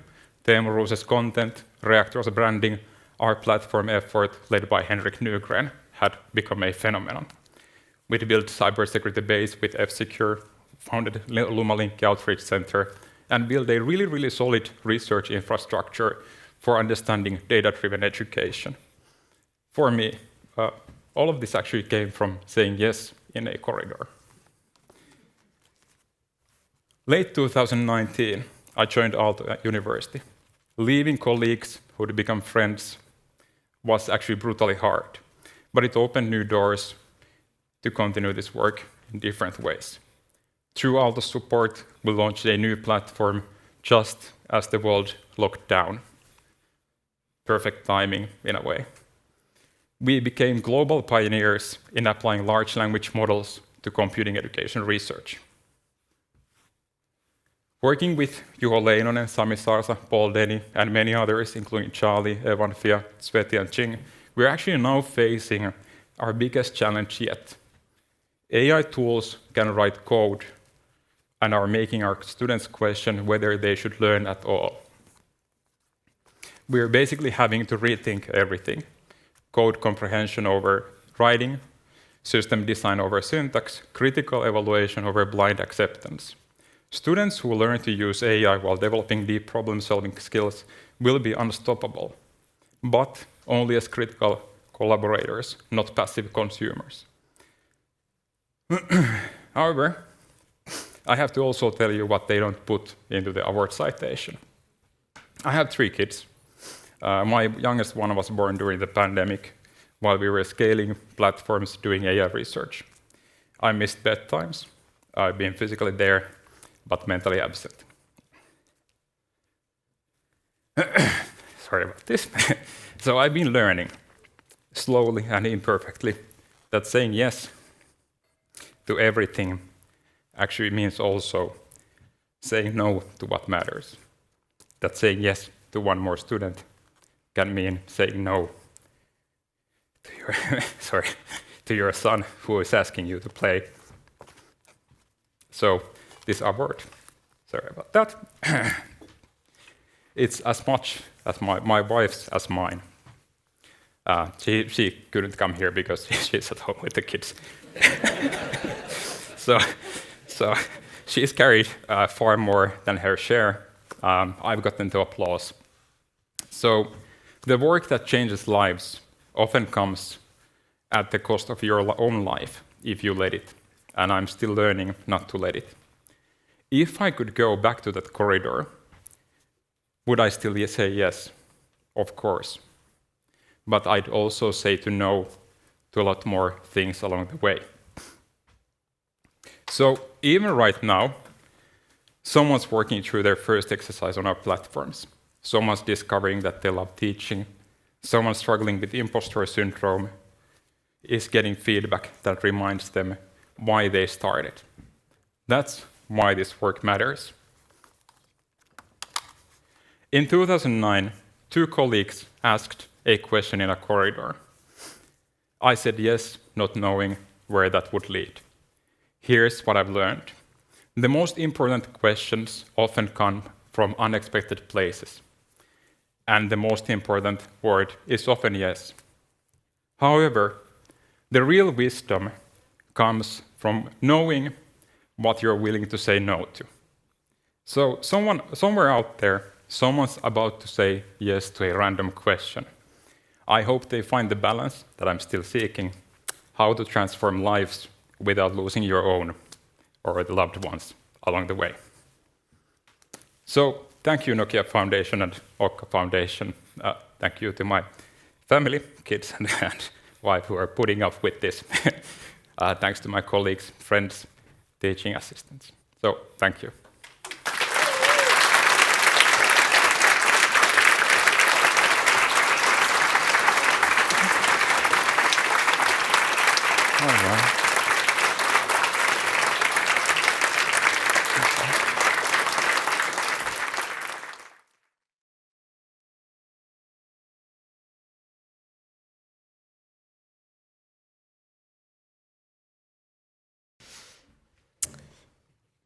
Speaker 7: Teemu Ruuse's content, Reactor's branding, our platform effort led by Henrik Nygren had become a phenomenon. We'd built cybersecurity base with F-Secure, founded Lumalink Outreach Center, and built a really solid research infrastructure for understanding data-driven education. For me, all of this actually came from saying yes in a corridor. Late 2019, I joined Aalto University. Leaving colleagues who'd become friends was actually brutally hard, but it opened new doors to continue this work in different ways. Through Aalto's support, we launched a new platform just as the world locked down. Perfect timing, in a way. We became global pioneers in applying large language models to computing education research. Working with Juho Leinonen, Sami Sarsa, Paul Denny, and many others, including Charlie, Evan Fia, Sveti, and Ching, we're actually now facing our biggest challenge yet. AI tools can write code and are making our students question whether they should learn at all. We're basically having to rethink everything. Code comprehension over writing, system design over syntax, critical evaluation over blind acceptance. Students who learn to use AI while developing deep problem-solving skills will be unstoppable, but only as critical collaborators, not passive consumers. However, I have to also tell you what they don't put into the award citation. I have 3 kids. My youngest one was born during the pandemic while we were scaling platforms doing AI research. I missed bedtimes. I've been physically there, but mentally absent. Sorry about this. So I've been learning, slowly and imperfectly, that saying yes to everything actually means also saying no to what matters. That saying yes to one more student can mean saying no to your, to your son who is asking you to play. So this award, sorry about that, it's as much as my wife's as mine. She couldn't come here because she's at home with the kids. So she's carried far more than her share. I've gotten to applause. So the work that changes lives often comes at the cost of your own life if you let it. And I'm still learning not to let it. If I could go back to that corridor, would I still say yes? Of course. But I'd also say to no to a lot more things along the way. So even right now, someone's working through their first exercise on our platforms. Someone's discovering that they love teaching. Someone struggling with imposter syndrome is getting feedback that reminds them why they started. That's why this work matters. In 2009, 2 colleagues asked a question in a corridor. I said yes, not knowing where that would lead. Here's what I've learned. The most important questions often come from unexpected places. and the most important word is often yes. However, the real wisdom comes from knowing what you're willing to say no to. So somewhere out there, someone's about to say yes to a random question. I hope they find the balance that I'm still seeking, how to transform lives without losing your own or the loved ones along the way. So thank you, Nokia Foundation and OKKA Foundation. Thank you to my family, kids, and wife who are putting up with this. Thanks to my colleagues, friends, teaching assistants. So thank you. All right.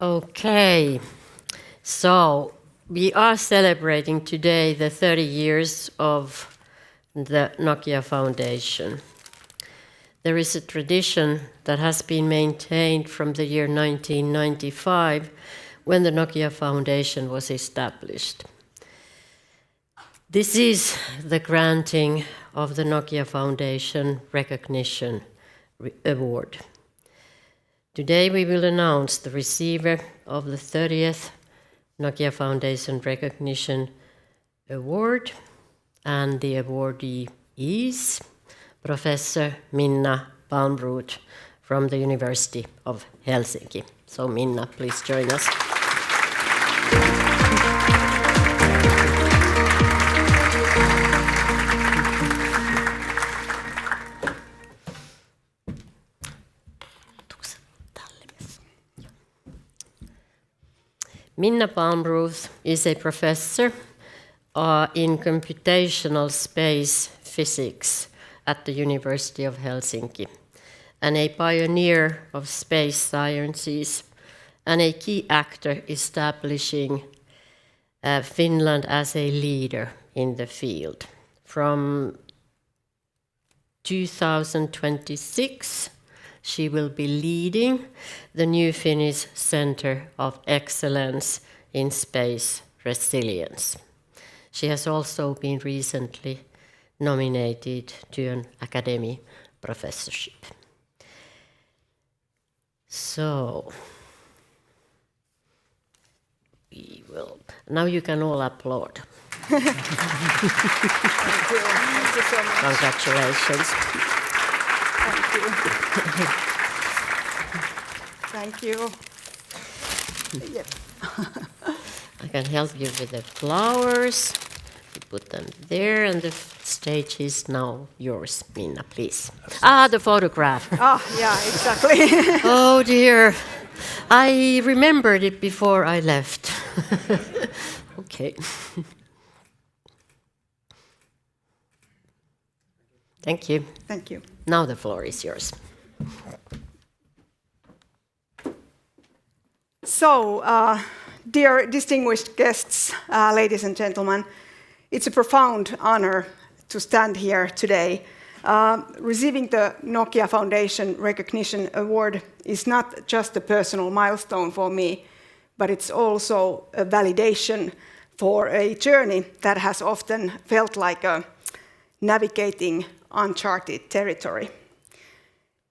Speaker 5: Okay, so we are celebrating today the 30 years of the Nokia Foundation. There is a tradition that has been maintained from the year 1995 when the Nokia Foundation was established. This is the granting of the Nokia Foundation Recognition Award. Today we will announce the receiver of the 30th Nokia Foundation Recognition Award, and the awardee is Professor Minna Palmroth from the University of Helsinki. So Minna, please join us. Minna Palmroth is a professor in computational space physics at the University of Helsinki, and a pioneer of space sciences, and a key actor establishing Finland as a leader in the field. From 2026, she will be leading the new Finnish Center of Excellence in Space Resilience. She has also been recently nominated to an academy professorship. So, we will. Now you can all applaud.
Speaker 8: Thank you. Thank you so much.
Speaker 5: Congratulations.
Speaker 8: Thank you. Yep.
Speaker 5: I can help you with the flowers. You put them there, and the stage is now yours, Minna, please. The photograph.
Speaker 8: Yeah, exactly.
Speaker 5: Oh dear. I remembered it before I left. Okay. Thank you.
Speaker 8: Thank you.
Speaker 5: Now the floor is yours.
Speaker 8: So, dear distinguished guests, ladies and gentlemen, it's a profound honor to stand here today. Receiving the Nokia Foundation Recognition Award is not just a personal milestone for me, but it's also a validation for a journey that has often felt like navigating uncharted territory.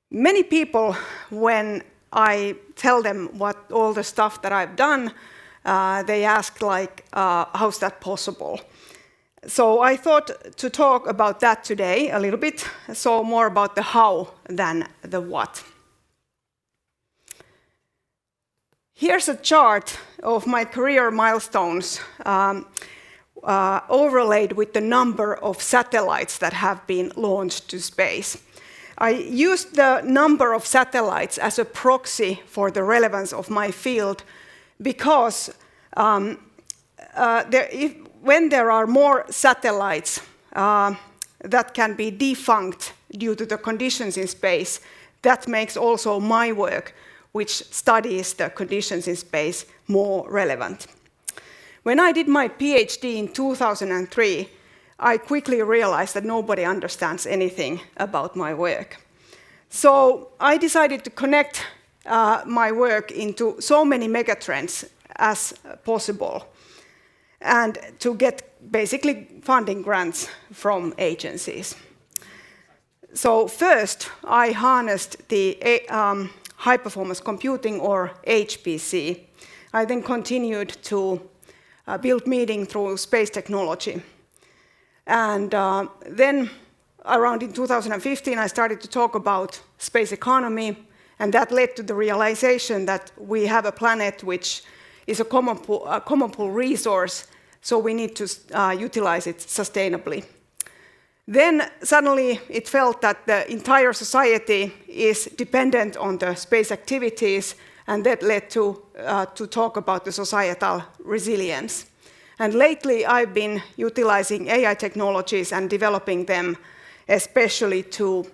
Speaker 8: Many people, when I tell them what all the stuff that I've done, they ask like, how's that possible? So I thought to talk about that today a little bit, so more about the how than the what. Here's a chart of my career milestones overlaid with the number of satellites that have been launched to space. I used the number of satellites as a proxy for the relevance of my field because when there are more satellites that can be defunct due to the conditions in space, that makes also my work, which studies the conditions in space, more relevant. When I did my PhD in 2003, I quickly realized that nobody understands anything about my work. So I decided to connect my work into so many megatrends as possible, and to get basically funding grants from agencies. So first, I harnessed the high-performance computing, or HPC. I then continued to build meaning through space technology. And then around in 2015, I started to talk about space economy, and that led to the realization that we have a planet which is a common pool resource, so we need to utilize it sustainably. Then suddenly it felt that the entire society is dependent on the space activities, and that led to talk about the societal resilience. And lately I've been utilizing AI technologies and developing them, especially to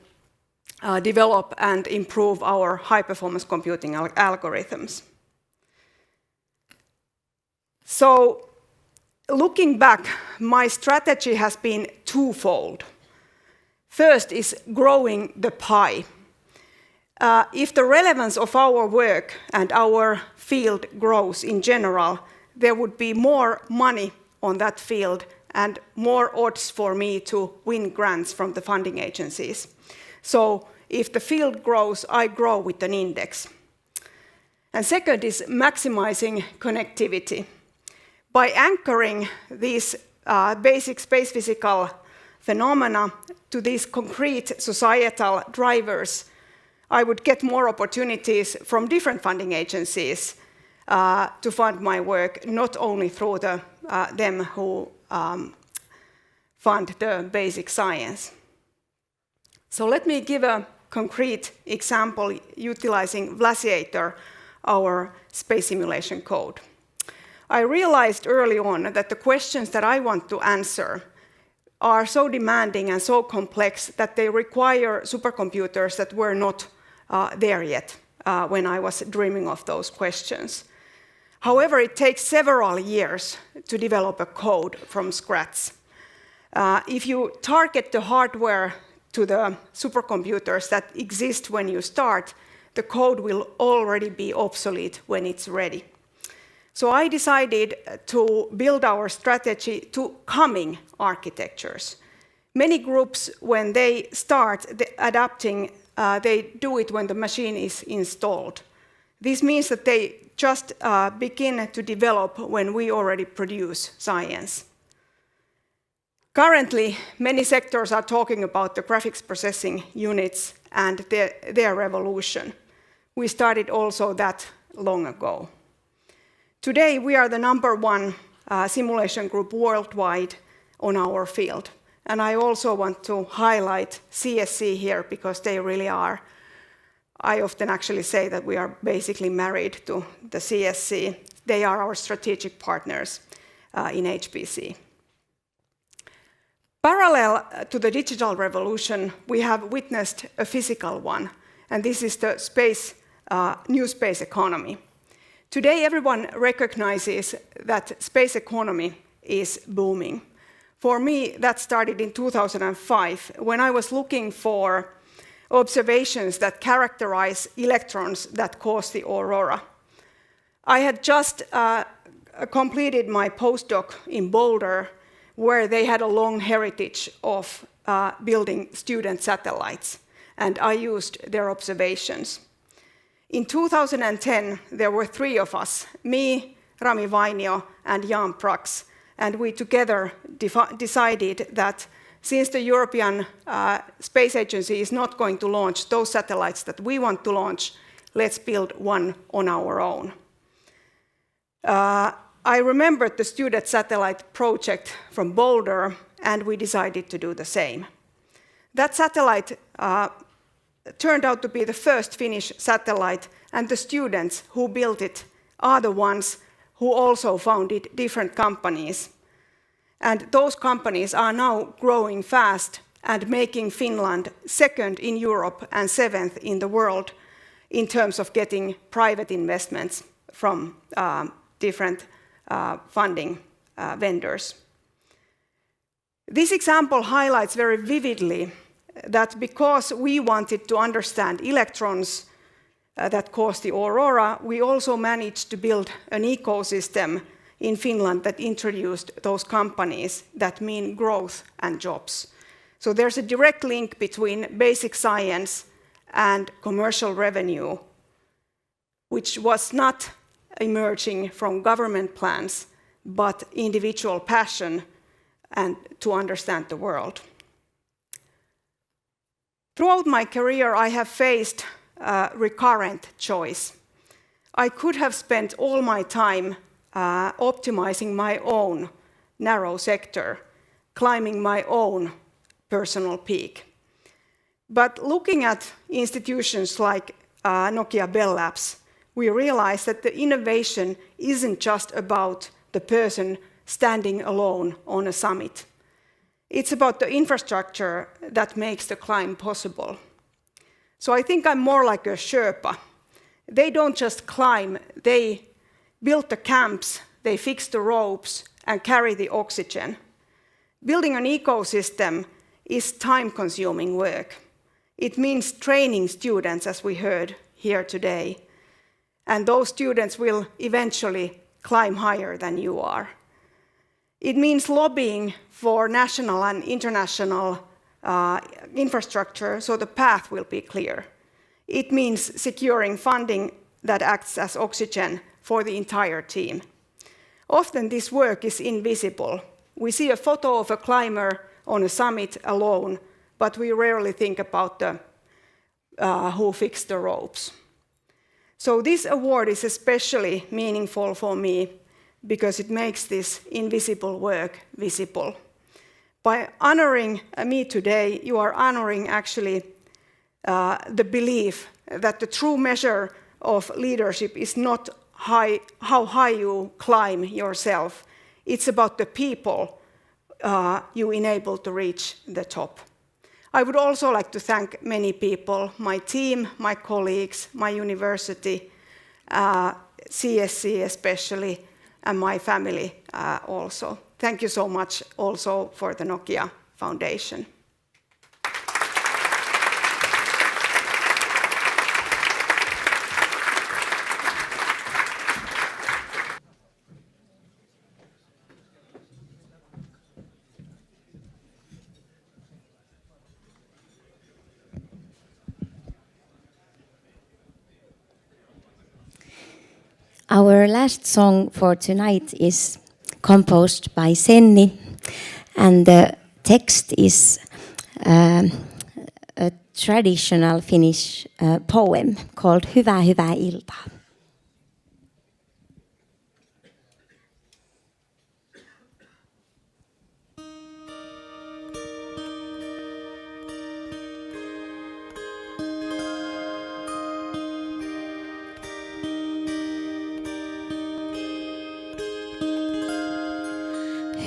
Speaker 8: develop and improve our high-performance computing algorithms. So, looking back, my strategy has been twofold. First is growing the pie. If the relevance of our work and our field grows in general, there would be more money on that field and more odds for me to win grants from the funding agencies. So if the field grows, I grow with an index. And second is maximizing connectivity. By anchoring these basic space physical phenomena to these concrete societal drivers, I would get more opportunities from different funding agencies to fund my work, not only through them who fund the basic science. So let me give a concrete example utilizing Vlasiator, our space simulation code. I realized early on that the questions that I want to answer are so demanding and so complex that they require supercomputers that were not there yet when I was dreaming of those questions. However, it takes several years to develop a code from scratch. If you target the hardware to the supercomputers that exist when you start, the code will already be obsolete when it's ready. So I decided to build our strategy to coming architectures. Many groups, when they start adapting, they do it when the machine is installed. This means that they just begin to develop when we already produce science. Currently, many sectors are talking about the graphics processing units and their revolution. We started also that long ago. Today, we are the #1 simulation group worldwide on our field. And I also want to highlight CSC here because they really are. I often actually say that we are basically married to the CSC. They are our strategic partners in HPC. Parallel to the digital revolution, we have witnessed a physical one, and this is the new space economy. Today, everyone recognizes that space economy is booming. For me, that started in 2005, when I was looking for observations that characterize electrons that cause the aurora. I had just completed my postdoc in Boulder, where they had a long heritage of building student satellites, and I used their observations. In 2010, there were 3 of us, me, Rami Vainio, and Jan Prax, and we together decided that since the European Space Agency is not going to launch those satellites that we want to launch, let's build one on our own. I remembered the student satellite project from Boulder, and we decided to do the same. That satellite turned out to be the first Finnish satellite, and the students who built it are the ones who also founded different companies. And those companies are now growing fast and making Finland 2nd in Europe and 7th in the world in terms of getting private investments from different funding vendors. This example highlights very vividly that because we wanted to understand electrons that cause the aurora, we also managed to build an ecosystem in Finland that introduced those companies that mean growth and jobs. So there's a direct link between basic science and commercial revenue, which was not emerging from government plans, but individual passion and to understand the world. Throughout my career, I have faced a recurrent choice. I could have spent all my time optimizing my own narrow sector, climbing my own personal peak. But looking at institutions like Nokia Bell Labs, we realized that the innovation isn't just about the person standing alone on a summit. It's about the infrastructure that makes the climb possible. So I think I'm more like a Sherpa. They don't just climb, they build the camps, they fix the ropes and carry the oxygen. Building an ecosystem is time-consuming work. It means training students, as we heard here today, and those students will eventually climb higher than you are. It means lobbying for national and international infrastructure so the path will be clear. It means securing funding that acts as oxygen for the entire team. Often this work is invisible. We see a photo of a climber on a summit alone, but we rarely think about who fixed the ropes. So this award is especially meaningful for me because it makes this invisible work visible. By honoring me today, you are honoring actually the belief that the true measure of leadership is not how high you climb yourself. It's about the people you enable to reach the top. I would also like to thank many people, my team, my colleagues, my university, CSC especially, and my family also. Thank you so much also for the Nokia Foundation.
Speaker 4: Our last song for tonight is composed by Senni, and the text is a traditional Finnish poem called Hyvää hyvää iltaa.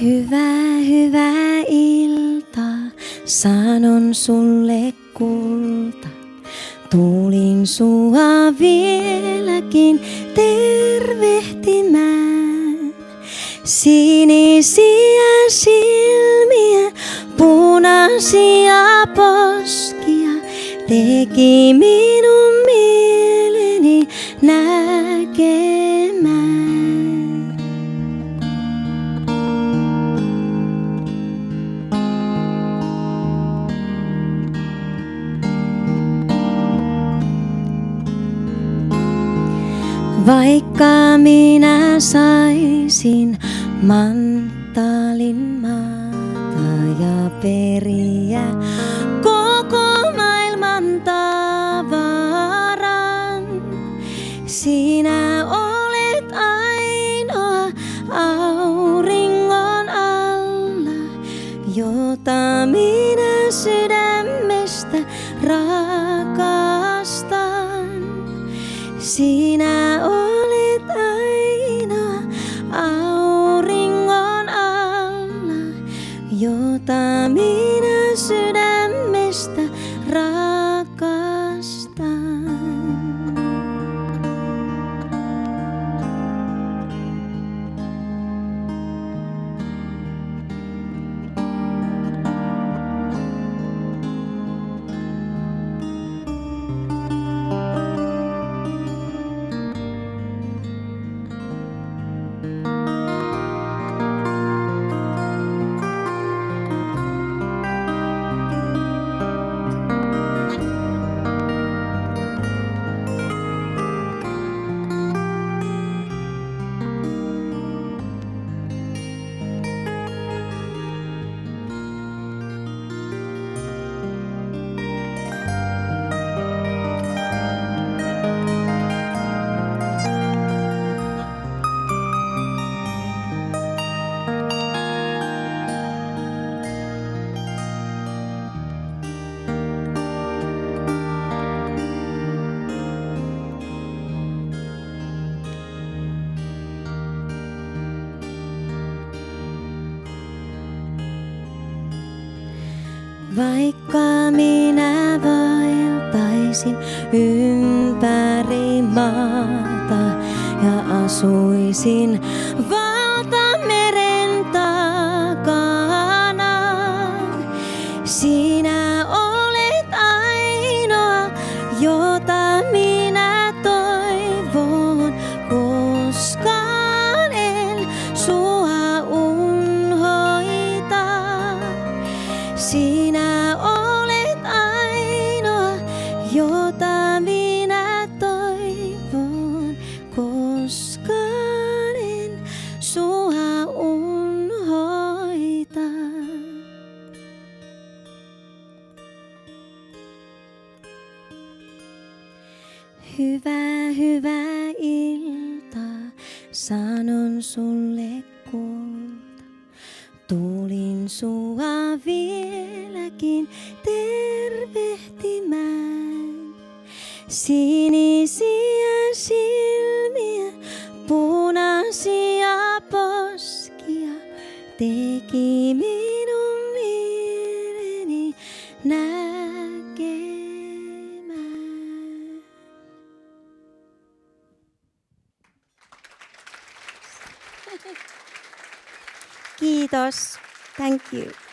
Speaker 4: Hyvää, hyvää iltaa, sanon sulle kulta. Tulin sua vieläkin tervehtimään. Sinisiä silmiä, punaisia poskia, teki minun mieleni näkemään. Vaikka minä saisin manttaalin maata ja periä koko maailman tavaran, sinä olet ainoa auringon alla, jota minä sydämestä rakastan. Sinä olet ainoa auringon alla, jota minä sydämestä Vaikka minä vaeltaisin ympäri maata ja asuisin valtameren takana, sinä olet ainoa, jota minä toivon, koskaan en sua unhoita. Sinä olet ainoa, jota minä toivon, koskaan en sua unhoita. Hyvää iltaa, sanon sulle kulta. Tulin sua vieläkin tervehtimään. Sinisiä silmiä, punaisia poskia teki minun mieleni näkemään. Kiitos. Thank you.